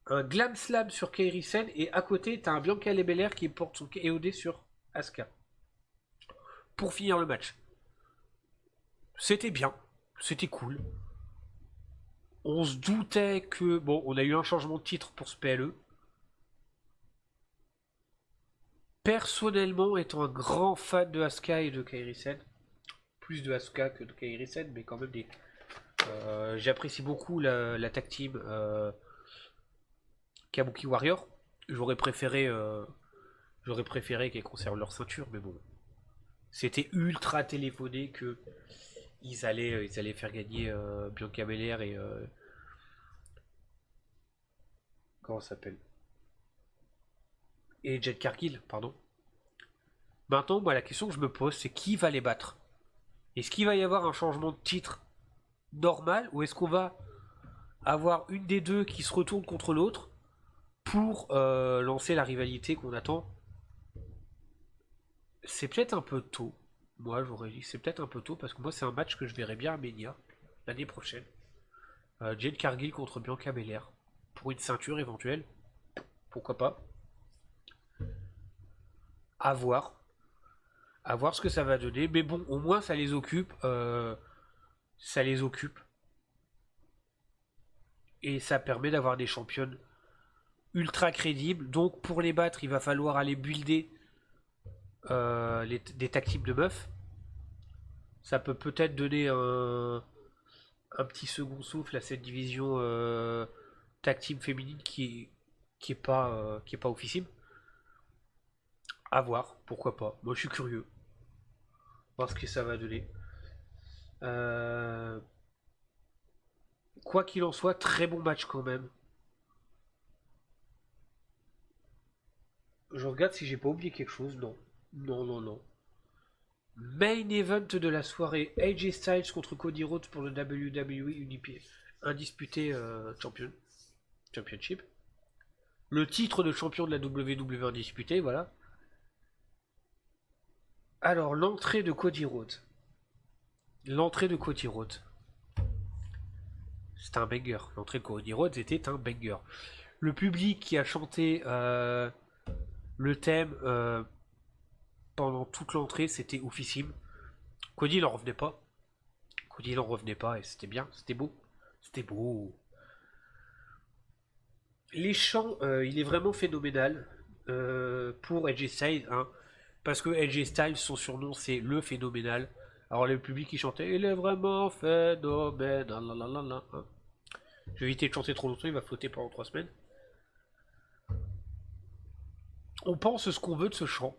un Glam Slam sur Kairi Sen et à côté t'as un Bianca Belair qui porte son EOD sur Asuka. Pour finir le match. C'était bien, c'était cool. On se doutait que... Bon, on a eu un changement de titre pour ce PLE. Personnellement, étant un grand fan de Asuka et de Kairi Sen, plus de Asuka que de Kairi Sen, mais quand même j'apprécie beaucoup la tag team Kabuki Warrior. J'aurais préféré qu'elles conservent leur ceinture, mais bon. C'était ultra téléphoné que ils allaient faire gagner Bianca Belair et comment ça s'appelle, et Jade Cargill, pardon. Maintenant, moi, la question que je me pose, c'est qui va les battre? Est-ce qu'il va y avoir un changement de titre normal ou est-ce qu'on va avoir une des deux qui se retourne contre l'autre pour lancer la rivalité qu'on attend? C'est peut-être un peu tôt. Moi, j'aurais dit que c'est peut-être un peu tôt parce que moi, c'est un match que je verrais bien à Mania l'année prochaine. Jade Cargill contre Bianca Belair pour une ceinture éventuelle. Pourquoi pas? À voir. À voir ce que ça va donner. Mais bon, au moins, ça les occupe. Ça les occupe. Et ça permet d'avoir des championnes ultra crédibles. Donc, pour les battre, il va falloir aller builder des tag teams de meufs. Ça peut peut-être donner un petit second souffle à cette division tag team féminine qui est pas oufissime. À voir, pourquoi pas. Moi, je suis curieux. Voir ce que ça va donner. Quoi qu'il en soit, très bon match quand même. Je regarde si j'ai pas oublié quelque chose. Non. Non, non, non. Main event de la soirée, AJ Styles contre Cody Rhodes pour le WWE Undisputé Championship. Le titre de champion de la WWE Undisputé, voilà. Alors, l'entrée de Cody Rhodes. L'entrée de Cody Rhodes. C'était un banger. L'entrée de Cody Rhodes était un banger. Le public qui a chanté le thème pendant toute l'entrée, c'était oufissime. Cody, il en revenait pas. Cody, il en revenait pas et c'était bien, c'était beau. C'était beau. Les chants, il est vraiment phénoménal pour AJ Styles, hein, parce que AJ Styles, son surnom, c'est le phénoménal. Alors le public qui chantait, il est vraiment phénoménal. Hein. Je vais éviter de chanter trop longtemps, il va flotter pendant 3 semaines. On pense ce qu'on veut de ce chant.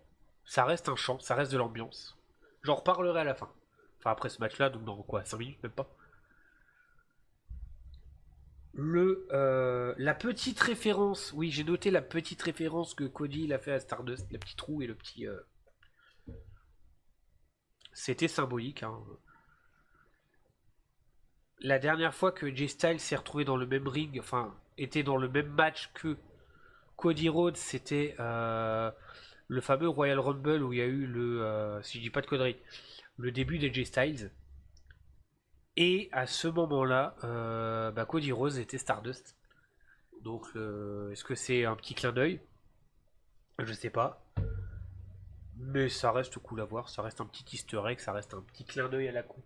Ça reste un chant, ça reste de l'ambiance. J'en reparlerai à la fin. Enfin après ce match-là, donc dans quoi, 5 minutes même pas. La petite référence, oui j'ai noté la petite référence que Cody il a fait à Stardust, le petit trou et le petit... C'était symbolique. Hein. La dernière fois que Jay Styles s'est retrouvé dans le même ring, enfin était dans le même match que Cody Rhodes, c'était le fameux Royal Rumble où il y a eu si je dis pas de conneries, le début d'AJ Styles. Et à ce moment-là, Cody Rhodes était Stardust. Donc, est-ce que c'est un petit clin d'œil? Je sais pas. Mais ça reste cool à voir. Ça reste un petit easter egg. Ça reste un petit clin d'œil à la con.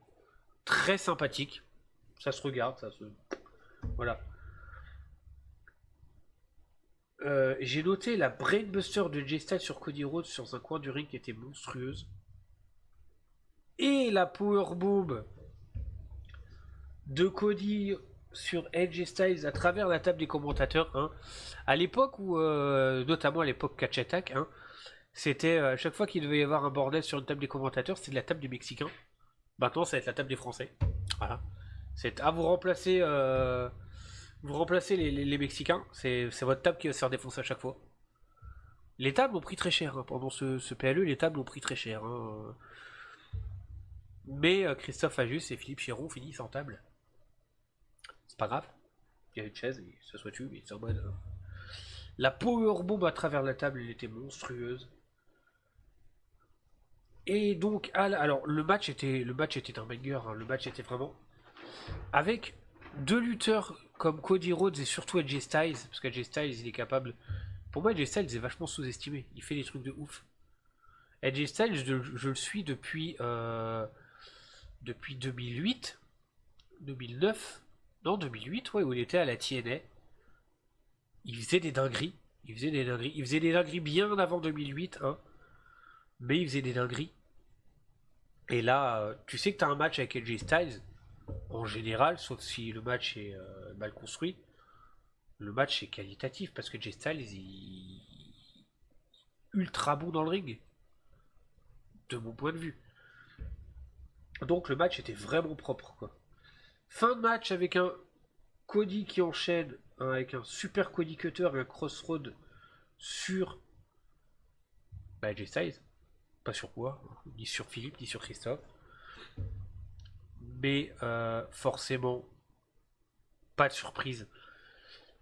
Très sympathique. Ça se regarde. Ça se... Voilà. J'ai noté la brainbuster de Jay Styles sur Cody Rhodes sur un coin du ring qui était monstrueuse. Et la powerbomb de Cody sur AJ Styles à travers la table des commentateurs. Hein. À l'époque où, notamment à l'époque Catch Attack, hein, c'était à chaque fois qu'il devait y avoir un bordel sur une table des commentateurs, c'était la table des Mexicains. Maintenant, ça va être la table des Français. Voilà. C'est à vous remplacez les Mexicains. C'est votre table qui va se faire défoncer à chaque fois. Les tables ont pris très cher hein. Pendant ce PLE. Les tables ont pris très cher. Hein. Mais Christophe Ajus et Philippe Chiron finissent en table. C'est pas grave. Il y a une chaise et ça soit tu, mais c'est en mode. La powerbomb à travers la table, elle était monstrueuse. Et donc, alors le match était un banger. Hein. Le match était vraiment avec deux lutteurs comme Cody Rhodes et surtout AJ Styles, parce qu'AJ Styles il est capable. Pour moi, AJ Styles est vachement sous-estimé. Il fait des trucs de ouf. AJ Styles, je le suis depuis 2008, 2009, non 2008, ouais, où il était à la TNA. Il faisait des dingueries. Il faisait des dingueries. Il faisait des dingueries bien avant 2008, hein. Mais il faisait des dingueries. Et là, tu sais que tu as un match avec AJ Styles, en général, sauf si le match est mal construit, le match est qualitatif parce que AJ Styles il ultra bon dans le ring, de mon point de vue. Donc le match était vraiment propre, quoi. Fin de match avec un Cody qui enchaîne avec un super Cody Cutter et un Crossroad sur AJ Styles. Pas sur quoi, ni sur Philippe, ni sur Christophe. Mais forcément, pas de surprise.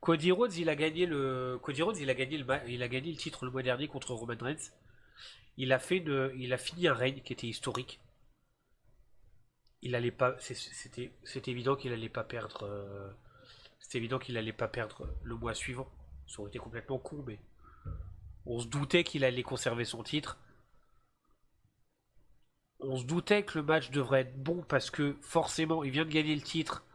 Cody Rhodes, il a gagné le titre le mois dernier contre Roman Reigns. Il a fini un règne qui était historique. Il allait pas, c'était évident qu'il allait pas perdre. C'était évident qu'il allait pas perdre le mois suivant. Ça aurait été complètement con, mais on se doutait qu'il allait conserver son titre. On se doutait que le match devrait être bon parce que forcément, il vient de gagner le titre.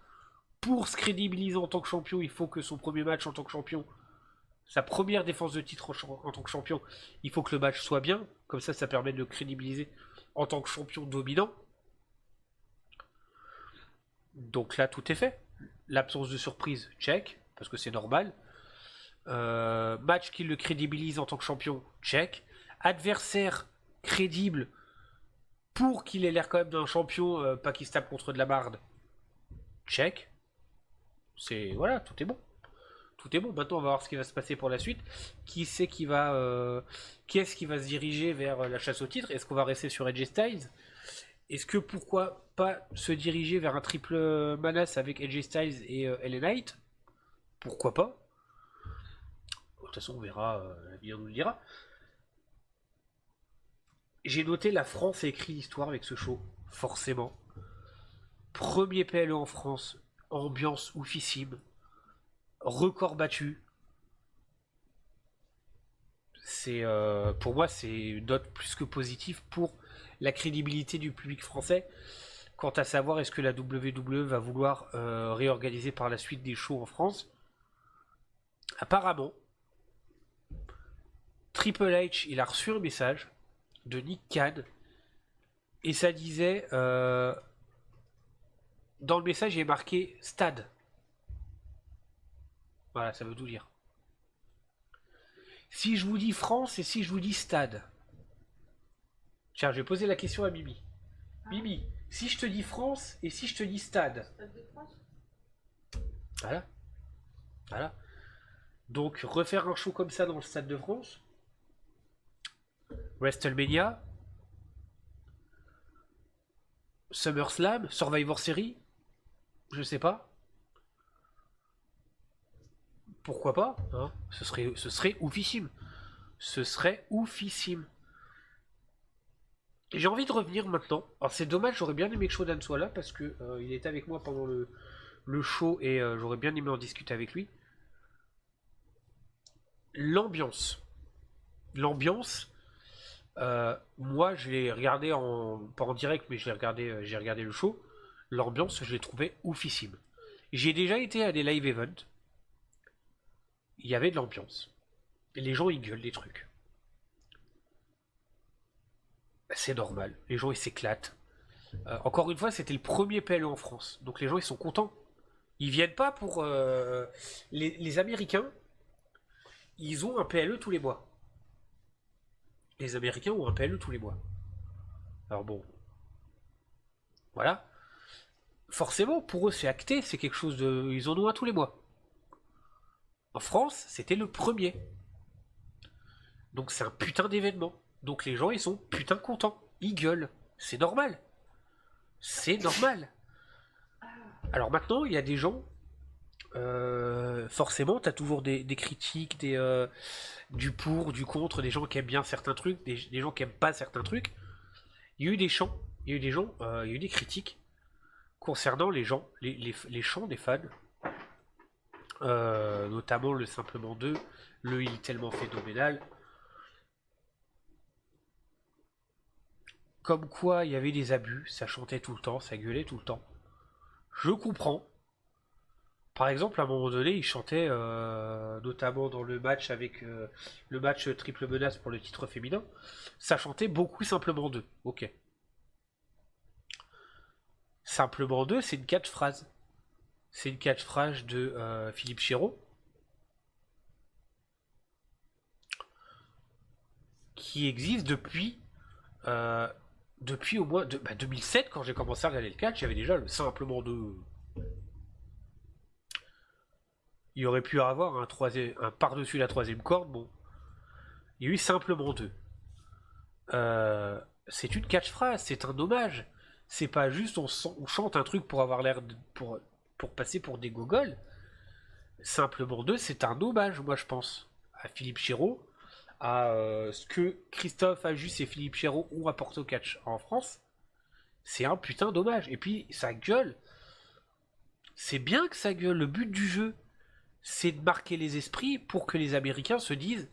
Pour se crédibiliser en tant que champion, il faut que son premier match en tant que champion, sa première défense de titre en tant que champion, il faut que le match soit bien. Comme ça permet de le crédibiliser en tant que champion dominant. Donc là, tout est fait. L'absence de surprise, check, parce que c'est normal. Match qui le crédibilise en tant que champion, check. Adversaire crédible pour qu'il ait l'air quand même d'un champion, pas qu'il se tape contre de la marde, check. C'est voilà, tout est bon. Tout est bon. Maintenant, on va voir ce qui va se passer pour la suite. Qui est-ce qui va se diriger vers la chasse au titre? Est-ce qu'on va rester sur AJ Styles? Est-ce que pourquoi pas se diriger vers un triple menace avec AJ Styles et LA Knight? Pourquoi pas? De toute façon, on verra, l'avenir nous le dira. J'ai noté la France a écrit l'histoire avec ce show, forcément. Premier PLE en France, ambiance oufissime, record battu. C'est pour moi c'est une note plus que positive pour la crédibilité du public français. Quant à savoir est-ce que la WWE va vouloir réorganiser par la suite des shows en France. Apparemment, Triple H il a reçu un message de Nick Khan et ça disait dans le message il est marqué stade. Voilà, ça veut tout dire. Si je vous dis France et si je vous dis stade. Tiens, je vais poser la question à Mimi. Mimi, si je te dis France et si je te dis stade. Stade de France. Voilà. Voilà. Donc, refaire un show comme ça dans le Stade de France. WrestleMania. SummerSlam. Survivor Series. Je sais pas. Pourquoi pas, hein, ce serait oufissime. Ce serait oufissime. J'ai envie de revenir maintenant. Alors c'est dommage, j'aurais bien aimé que Shodan soit là parce que il était avec moi pendant le show et j'aurais bien aimé en discuter avec lui. L'ambiance. L'ambiance. Moi je l'ai regardé pas en direct mais j'ai regardé le show. L'ambiance je l'ai trouvé oufissime. J'ai déjà été à des live events. Il y avait de l'ambiance. Et les gens ils gueulent des trucs. C'est normal. Les gens ils s'éclatent. Encore une fois, c'était le premier PLE en France. Donc les gens ils sont contents. Ils viennent pas pour. Les Américains, ils ont un PLE tous les mois. Les Américains ont un PLE tous les mois. Alors bon. Voilà. Forcément, pour eux c'est acté, c'est quelque chose de. Ils en ont un tous les mois. En France, c'était le premier. Donc c'est un putain d'événement. Donc les gens ils sont putain contents. Ils gueulent. C'est normal. C'est normal. Alors maintenant, il y a des gens. Forcément, t'as toujours des critiques, du pour, du contre, des gens qui aiment bien certains trucs, des gens qui aiment pas certains trucs. Il y a eu des chants, il y a eu des gens, il y a eu des critiques concernant les gens, les chants des fans Notamment le Simplement 2, le Il est tellement phénoménal. Comme quoi il y avait des abus, ça chantait tout le temps, ça gueulait tout le temps. Je comprends. Par exemple, à un moment donné, il chantait, notamment dans le match avec le match triple menace pour le titre féminin, ça chantait beaucoup Simplement 2. Ok. Simplement 2, c'est une catchphrase. C'est une catchphrase de Philippe Chéreau, qui existe euh, depuis au moins 2007, quand j'ai commencé à regarder le catch, il y avait déjà le Simplement 2. Il y aurait pu avoir un par-dessus la troisième corde, bon. Il y a eu Simplement 2. C'est une catchphrase, c'est un hommage. C'est pas juste on chante un truc pour avoir l'air pour passer pour des gogoles. Simplement 2, c'est un hommage, moi je pense, à Philippe Chéreau, à ce que Christophe Ajus et Philippe Chéreau ont apporté au catch en France. C'est un putain d'hommage. Et puis ça gueule. C'est bien que ça gueule. Le but du jeu, c'est de marquer les esprits pour que les Américains se disent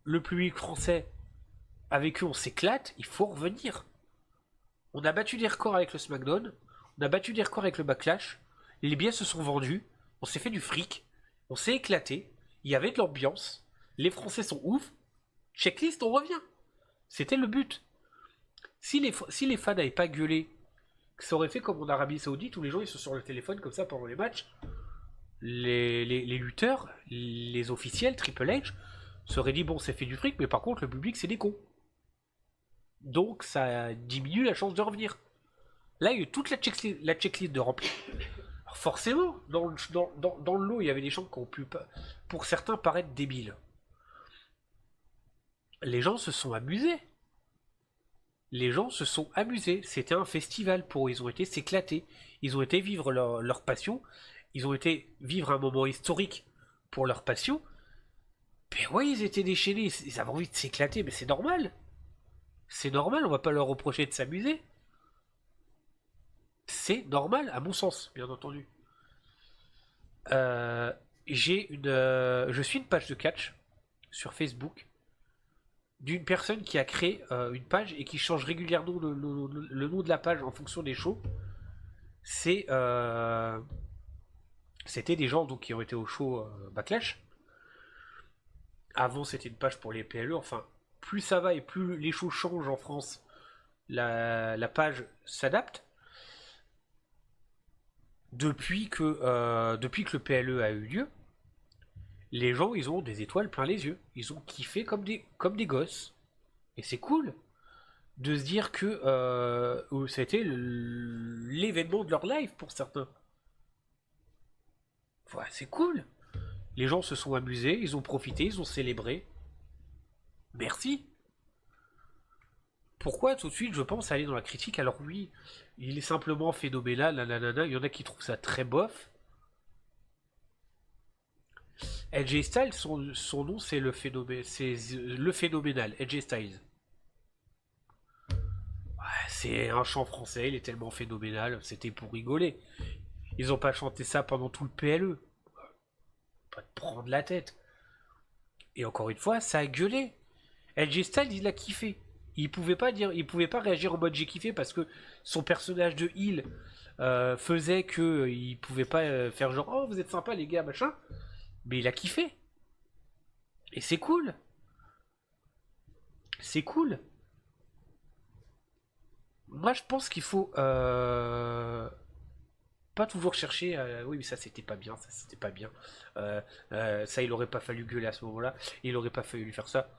le public français, avec eux on s'éclate, il faut revenir. On a battu des records avec le SmackDown, on a battu des records avec le Backlash, les billets se sont vendus, on s'est fait du fric, on s'est éclaté, il y avait de l'ambiance, les Français sont ouf, checklist, on revient. C'était le but. Si les fans n'avaient pas gueulé, ça aurait fait comme en Arabie Saoudite où les gens ils sont sur le téléphone comme ça pendant les matchs. Les lutteurs, les officiels, Triple H, seraient dit bon, c'est fait du fric, mais par contre, le public, c'est des cons. Donc, ça diminue la chance de revenir. Là, il y a eu toute la checklist de remplir. Alors forcément, dans le lot, il y avait des gens qui ont pu, pour certains, paraître débiles. Les gens se sont amusés. Les gens se sont amusés. C'était un festival pour eux. Ils ont été s'éclater. Ils ont été vivre leur passion. Ils ont été vivre un moment historique pour leur passion. Mais ouais, ils étaient déchaînés. Ils avaient envie de s'éclater. Mais c'est normal. C'est normal. On va pas leur reprocher de s'amuser. C'est normal, à mon sens, bien entendu. Euh, je suis une page de catch sur Facebook d'une personne qui a créé une page et qui change régulièrement le nom de la page en fonction des shows. C'est C'était des gens donc qui ont été au show Backlash. Avant, c'était une page pour les PLE. Enfin, plus ça va et plus les shows changent en France, la page s'adapte. Depuis que le PLE a eu lieu, les gens, ils ont des étoiles plein les yeux. Ils ont kiffé comme des gosses. Et c'est cool de se dire que ça a été l'événement de leur life pour certains. Voilà, c'est cool. Les gens se sont amusés, ils ont profité, ils ont célébré. Merci. Pourquoi tout de suite je pense aller dans la critique? Alors oui, il est simplement phénoménal, nanana. Il y en a qui trouvent ça très bof. AJ Styles, son nom c'est le phénoménal, AJ Styles. Ouais, c'est un chant français, il est tellement phénoménal, c'était pour rigoler. Ils ont pas chanté ça pendant tout le PLE. Pas te prendre la tête. Et encore une fois, ça a gueulé. LG Styles, il a kiffé. Il pouvait pas réagir en mode j'ai kiffé parce que son personnage de heal faisait que il pouvait pas faire genre oh vous êtes sympa les gars machin. Mais il a kiffé. Et c'est cool. C'est cool. Moi je pense qu'il faut pas toujours chercher oui mais ça c'était pas bien, ça c'était pas bien. Ça il aurait pas fallu gueuler à ce moment-là. Il aurait pas fallu lui faire ça.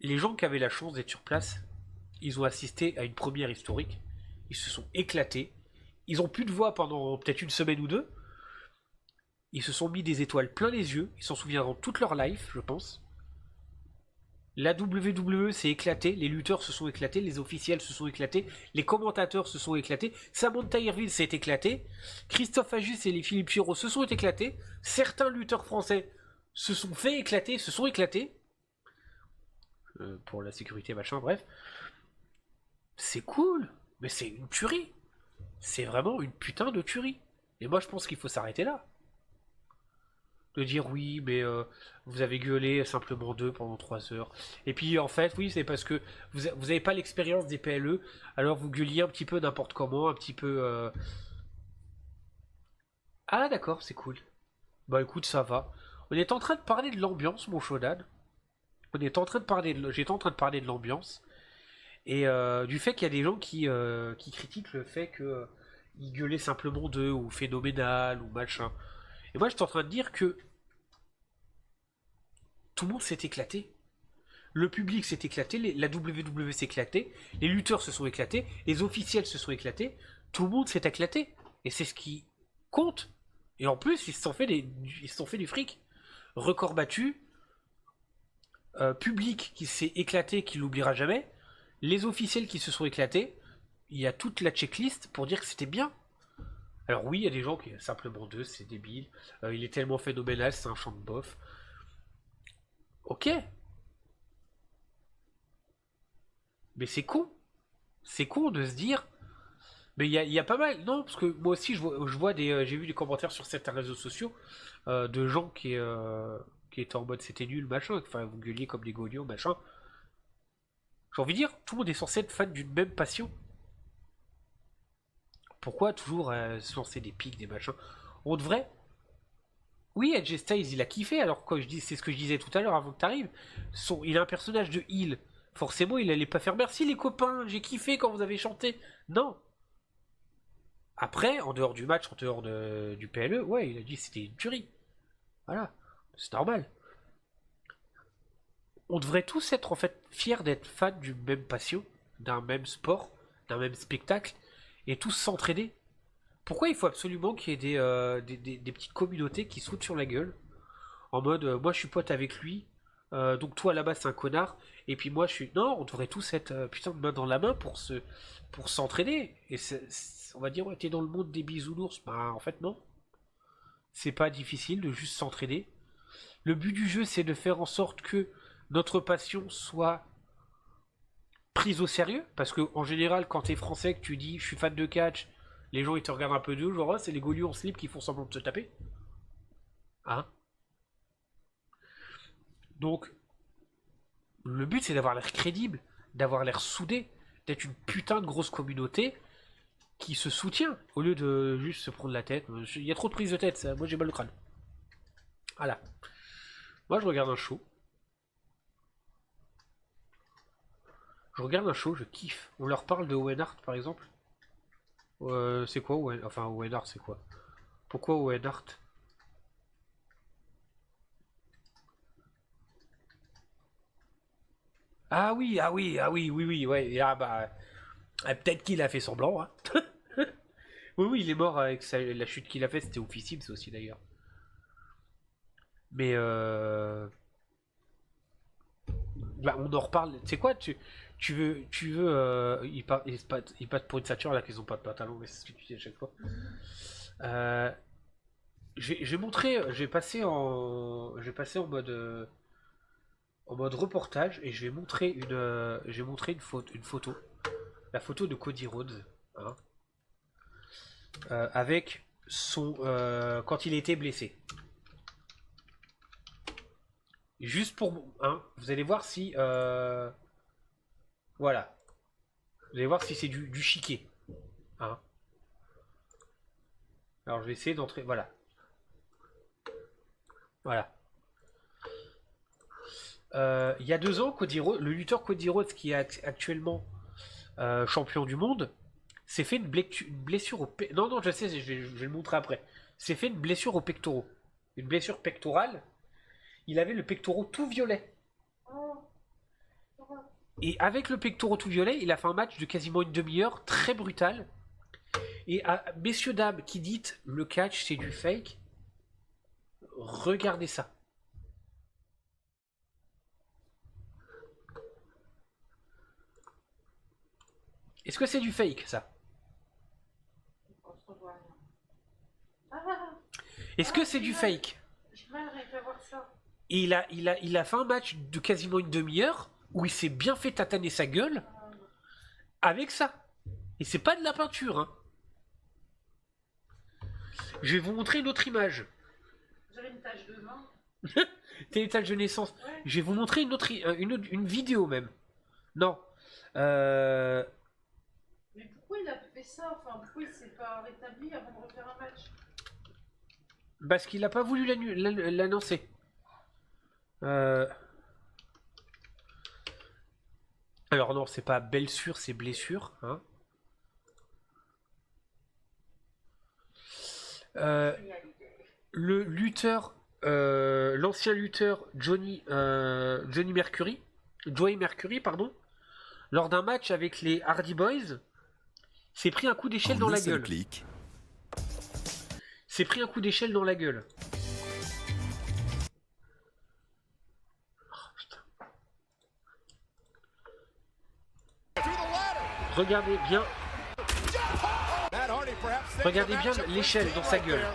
Les gens qui avaient la chance d'être sur place, ils ont assisté à une première historique. Ils se sont éclatés. Ils ont plus de voix pendant peut-être une semaine ou deux. Ils se sont mis des étoiles plein les yeux. Ils s'en souviendront toute leur life, je pense. La WWE s'est éclatée, les lutteurs se sont éclatés, les officiels se sont éclatés, les commentateurs se sont éclatés, Samantha Irvine s'est éclaté, Christophe Ajus et les Philippe Chiro se sont éclatés, certains lutteurs français se sont fait éclater, se sont éclatés, pour la sécurité machin, bref. C'est cool, mais c'est une tuerie. C'est vraiment une putain de tuerie. Et moi je pense qu'il faut s'arrêter là. De dire oui, mais vous avez gueulé simplement deux pendant 3 heures. Et puis en fait, oui, c'est parce que vous avez pas l'expérience des PLE, alors vous gueuliez un petit peu n'importe comment, un petit peu. Ah d'accord, c'est cool. Bah écoute, ça va. On est en train de parler de l'ambiance, mon Shodan. On est en train de parler J'étais en train de parler de l'ambiance et du fait qu'il y a des gens qui critiquent le fait que ils gueulaient simplement deux ou phénoménal ou machin. Et moi, j'étais en train de dire que tout le monde s'est éclaté. Le public s'est éclaté, la WWE s'est éclatée, les lutteurs se sont éclatés, les officiels se sont éclatés, tout le monde s'est éclaté. Et c'est ce qui compte. Et en plus, ils se sont fait du fric. Record battu, public qui s'est éclaté, qui l'oubliera jamais, les officiels qui se sont éclatés, il y a toute la checklist pour dire que c'était bien. Alors oui, il y a des gens qui simplement deux, c'est débile, il est tellement phénoménal, c'est un champ de bof. Ok, mais c'est con de se dire. Mais il y a pas mal, non, parce que moi aussi je vois j'ai vu des commentaires sur certains réseaux sociaux de gens qui étaient en mode c'était nul, machin, enfin vous gueuliez comme des gaulios, machin. J'ai envie de dire, tout le monde est censé être fan d'une même passion. Pourquoi toujours se lancer des pics, des machins? On devrait. Oui, Edge Styles, il a kiffé, alors que c'est ce que je disais tout à l'heure avant que t'arrives. Il a un personnage de heal. Forcément, il allait pas faire merci les copains, j'ai kiffé quand vous avez chanté. Non. Après, en dehors du match, en dehors du PLE, ouais, il a dit que c'était une tuerie. Voilà. C'est normal. On devrait tous être en fait fiers d'être fans d'une même passion, d'un même sport, d'un même spectacle, et tous s'entraider. Pourquoi il faut absolument qu'il y ait des petites communautés qui sautent sur la gueule en mode moi je suis pote avec lui, donc toi là-bas c'est un connard, et puis moi je suis. Non, on devrait tous être putain de main dans la main pour s'entraider. Et on va dire ouais, t'es dans le monde des bisounours. Bah en fait non. C'est pas difficile de juste s'entraider. Le but du jeu c'est de faire en sorte que notre passion soit prise au sérieux, parce que en général quand t'es français que tu dis je suis fan de catch, les gens ils te regardent un peu de haut, genre oh, c'est les gaulios en slip qui font semblant de se taper. Hein. Donc le but c'est d'avoir l'air crédible, d'avoir l'air soudé, d'être une putain de grosse communauté qui se soutient au lieu de juste se prendre la tête. Il y a trop de prises de tête, ça. Moi j'ai mal au crâne. Voilà. Moi je regarde un show. Je regarde un show, je kiffe. On leur parle de Owen Hart par exemple. C'est quoi Owen... Enfin Owen Hart c'est quoi? Pourquoi Owen Hart? Ah oui, ah oui, ah oui, oui, oui, ouais. Ah bah, peut-être qu'il a fait semblant. Hein. Oui, oui, il est mort avec la chute qu'il a fait, c'était officiel, c'est aussi d'ailleurs. Mais bah, on en reparle. C'est quoi tu veux ils passent pour une sature là qu'ils ont pas de pantalon, mais c'est ce que tu dis à chaque fois. Euh, j'ai montré, j'ai passé en mode reportage et j'ai montré une photo, la photo de Cody Rhodes, hein, avec son quand il était blessé. Juste pour, hein, vous allez voir si, voilà, vous allez voir si c'est du chiquet, hein. Alors je vais essayer d'entrer, voilà, voilà. Il y a 2 ans, le lutteur Cody Rhodes, qui est actuellement champion du monde, s'est fait une blessure au non non je sais, je vais le montrer après. S'est fait une blessure au pectoraux, une blessure pectorale. Il avait le pectoral tout violet. Et avec le pectoral tout violet, il a fait un match de quasiment une demi-heure, très brutal. Et à messieurs dames qui dites le catch c'est du fake, regardez ça. Est-ce que c'est du fake ça? Est-ce que c'est du fake? J'ai mal à voir ça. Et il a fait un match de quasiment une demi-heure où il s'est bien fait tataner sa gueule avec ça. Et c'est pas de la peinture, hein. Je vais vous montrer une autre image. J'avais une tache de vin. Tel état de naissance. Ouais. Je vais vous montrer une vidéo même. Non. Mais pourquoi il a fait ça? Enfin, pourquoi il s'est pas rétabli avant de refaire un match? Parce qu'il n'a pas voulu l'annoncer. Alors non, c'est pas blessure, c'est blessure. Hein. Le lutteur, l'ancien lutteur Johnny Mercury, pardon, lors d'un match avec les Hardy Boys, s'est pris un coup d'échelle dans la gueule. S'est pris un coup d'échelle dans la gueule. Regardez bien. Regardez bien l'échelle dans sa gueule.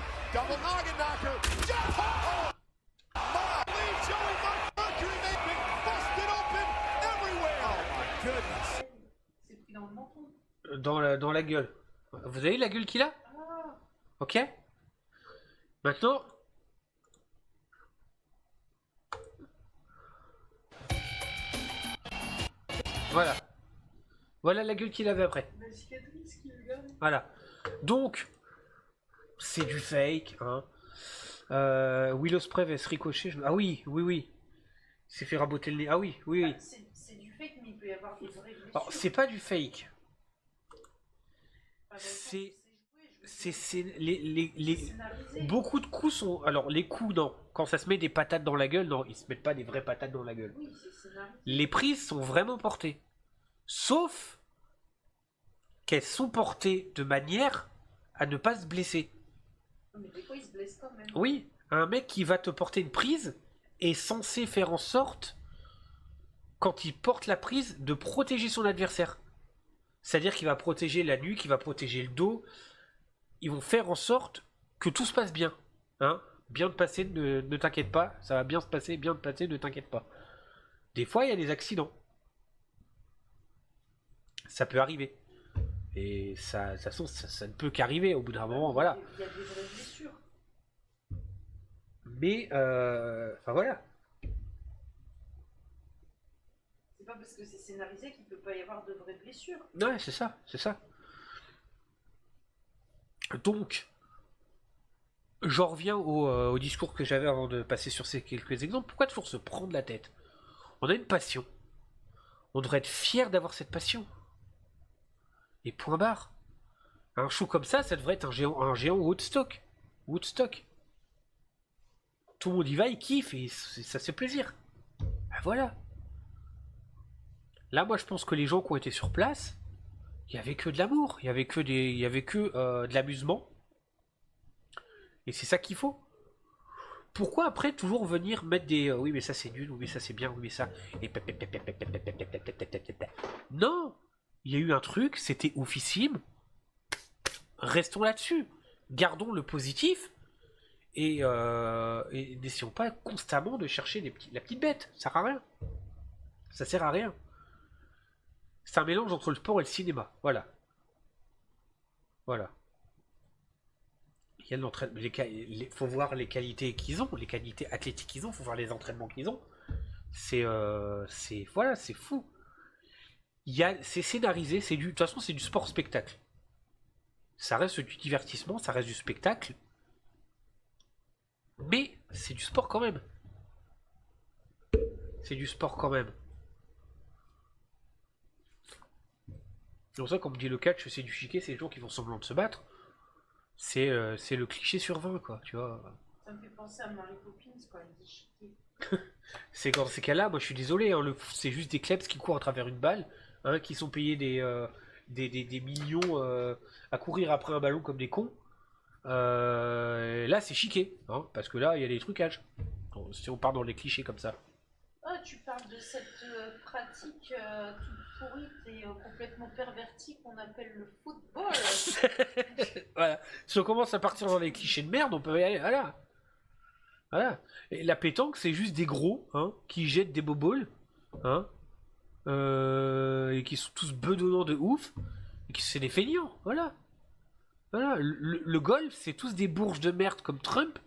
C'est pris dans le menton. Dans la gueule. Vous avez la gueule qu'il a? Ah, Ok. Maintenant. Voilà. Voilà la gueule qu'il avait après. la cicatrice qui le donne. Voilà. Donc, c'est du fake. Hein. Will Ospreay va se ricocher. Ah oui, oui, oui. Il s'est fait raboter le nez. Ah oui, oui, oui. Ah, c'est du fake, mais il peut y avoir des vraies blessures. Alors, c'est pas du fake. Pas dans le sens où C'est. joué, je veux C'est dire, les. c'est scénarisé. Beaucoup de coups sont. Alors, les coups, non. Quand ça se met des patates dans la gueule, non, ils se mettent pas des vraies patates dans la gueule. Oui, c'est scénarisé. Les prises sont vraiment portées. Sauf qu'elles sont portées de manière à ne pas se blesser. Mais des fois, il se blesse quand même. Oui, un mec qui va te porter une prise est censé faire en sorte, quand il porte la prise, de protéger son adversaire. C'est-à-dire qu'il va protéger la nuque, il va protéger le dos. Ils vont faire en sorte que tout se passe bien. Hein, bien de passer, ne t'inquiète pas, ça va bien se passer, bien de passer, ne t'inquiète pas. Des fois, il y a des accidents. Ça peut arriver. Et ça, de toute façon, ça ne peut qu'arriver au bout d'un moment, voilà. Il y a des vraies blessures. Mais, enfin voilà. C'est pas parce que c'est scénarisé qu'il peut pas y avoir de vraies blessures. Ouais, c'est ça, c'est ça. Donc, j'en reviens au discours que j'avais avant de passer sur ces quelques exemples. Pourquoi toujours se prendre la tête? On a une passion. On devrait être fier d'avoir cette passion. Et point barre. Un show comme ça devrait être un géant Woodstock. Woodstock. Tout le monde y va, il kiffe et ça se fait plaisir. Ben voilà. Là, moi, je pense que les gens qui ont été sur place, il y avait que de l'amour, il y avait que de l'amusement. Et c'est ça qu'il faut. Pourquoi après toujours venir mettre des oui mais ça c'est nul, oui mais ça c'est bien, oui mais ça et non, il y a eu un truc, c'était oufissime. Restons là-dessus, gardons le positif et n'essayons pas constamment de chercher la petite bête. Ça sert à rien. Ça sert à rien. C'est un mélange entre le sport et le cinéma. Voilà. Voilà. Il y a l'entraînement. Faut voir les qualités qu'ils ont, les qualités athlétiques qu'ils ont. Faut voir les entraînements qu'ils ont. Voilà, c'est fou. C'est scénarisé. De toute façon, c'est du sport spectacle. Ça reste du divertissement, ça reste du spectacle. Mais c'est du sport quand même. C'est du sport quand même. C'est pour ça qu'on me dit le catch, c'est du chiquet, c'est les gens qui font semblant de se battre. C'est le cliché sur 20, quoi, tu vois. Ça me fait penser à Mary Poppins quand elle dit chiquet. C'est dans ces cas-là, moi je suis désolé, hein, c'est juste des klebs qui courent à travers une balle, hein, qui sont payés des millions à courir après un ballon comme des cons. Là c'est chiqué, hein, parce que là il y a des trucages. Bon, si on part dans les clichés comme ça. Ah, tu parles de cette pratique toute pourrite et complètement pervertie qu'on appelle le football. Voilà. Si on commence à partir dans les clichés de merde, on peut y aller. Voilà. Voilà. Et la pétanque, c'est juste des gros, hein, qui jettent des boboles, hein, et qui sont tous bedonnants de ouf, et qui c'est des feignants. Voilà. Voilà. Le golf, c'est tous des bourges de merde comme Trump,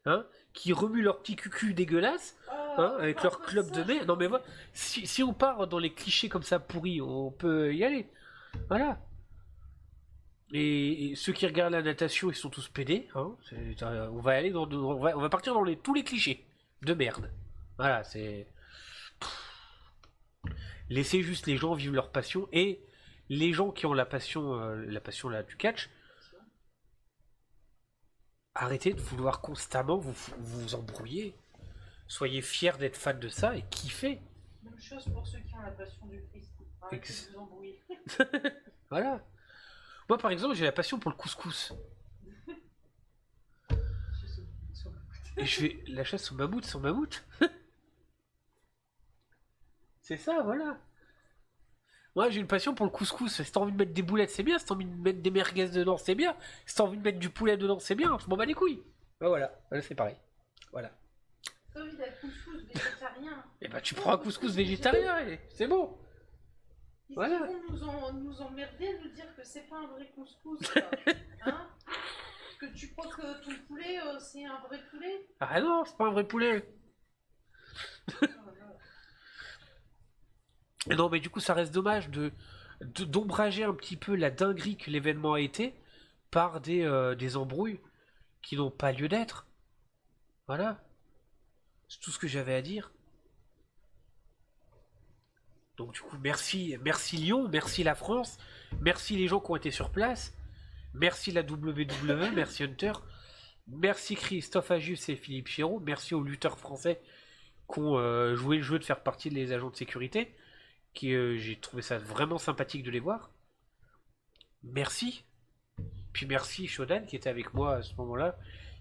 hein, qui remuent leur petit cucu dégueulasse, hein, avec leur club de nez. Non mais voilà, si on part dans les clichés comme ça pourris, on peut y aller. Voilà. Et ceux qui regardent la natation, ils sont tous pédés. Hein. On va aller on va partir dans tous les clichés de merde. Voilà, c'est. Laissez juste les gens vivre leur passion et les gens qui ont la passion là, du catch, arrêtez de vouloir constamment vous embrouiller. Soyez fiers d'être fan de ça et kiffez. Même chose pour ceux qui ont la passion du Christ. Arrêtez de vous embrouiller. Voilà. Moi, par exemple, j'ai la passion pour le couscous. Et je fais la chasse au mammouth sans mammouth. C'est ça, voilà. Moi, j'ai une passion pour le couscous. Si t'as envie de mettre des boulettes, c'est bien. Si t'as envie de mettre des merguez dedans, c'est bien. Si t'as envie de mettre du poulet dedans, c'est bien. Je m'en bats les couilles. Bah voilà, c'est pareil. Voilà. T'as envie d'être couscous végétarien. Et bah tu prends un couscous végétarien, et c'est bon. Ils Voilà. vont nous emmerder, nous dire que c'est pas un vrai couscous. Quoi. Hein? Que tu crois que ton poulet, c'est un vrai poulet? Ah non, c'est pas un vrai poulet. Non, mais du coup, ça reste dommage d'ombrager un petit peu la dinguerie que l'événement a été par des embrouilles qui n'ont pas lieu d'être. Voilà. C'est tout ce que j'avais à dire. Donc du coup, merci Lyon, merci la France, merci les gens qui ont été sur place, merci la WWE, merci Hunter, merci Christophe Agius et Philippe Chiraud, merci aux lutteurs français qui ont joué le jeu de faire partie des agents de sécurité, qui j'ai trouvé ça vraiment sympathique de les voir. Merci. Puis merci Shodan qui était avec moi à ce moment-là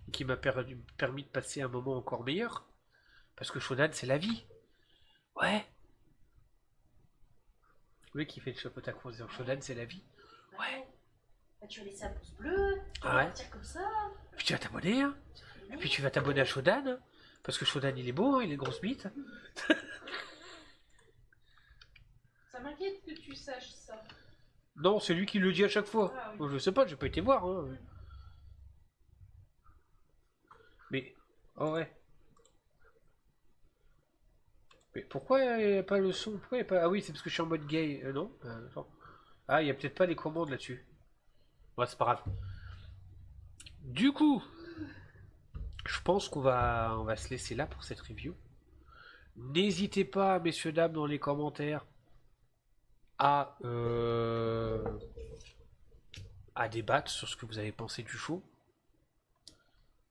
et qui m'a permis de passer un moment encore meilleur. Parce que Shodan, c'est la vie. Ouais. Oui, qui fait le chapeau à croix en disant Shodan, c'est la vie. Ouais. Bah, tu vas laisser un pouce bleu, tu vas partir comme ça. Et puis tu vas t'abonner, hein. Et puis tu vas t'abonner à Shodan, hein. Parce que Shodan, il est beau, hein, il est grosse bite. Ça m'inquiète que tu saches ça. Non, c'est lui qui le dit à chaque fois. Ah, oui. Moi, je sais pas, j'ai pas été voir. Hein. Mais, oh ouais. Mais pourquoi il n'y a pas le son? Pourquoi y a pas... Ah oui, c'est parce que je suis en mode gay. Non attends. Ah, il n'y a peut-être pas les commandes là-dessus. Ouais, c'est pas grave. Du coup, je pense on va se laisser là pour cette review. N'hésitez pas, messieurs, dames, dans les commentaires à débattre sur ce que vous avez pensé du show.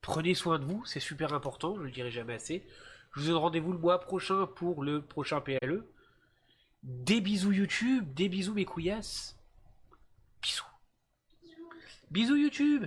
Prenez soin de vous, c'est super important, je le dirai jamais assez. Je vous donne rendez-vous le mois prochain pour le prochain PLE. Des bisous YouTube, des bisous mes couillasses. Bisous. Bisous YouTube.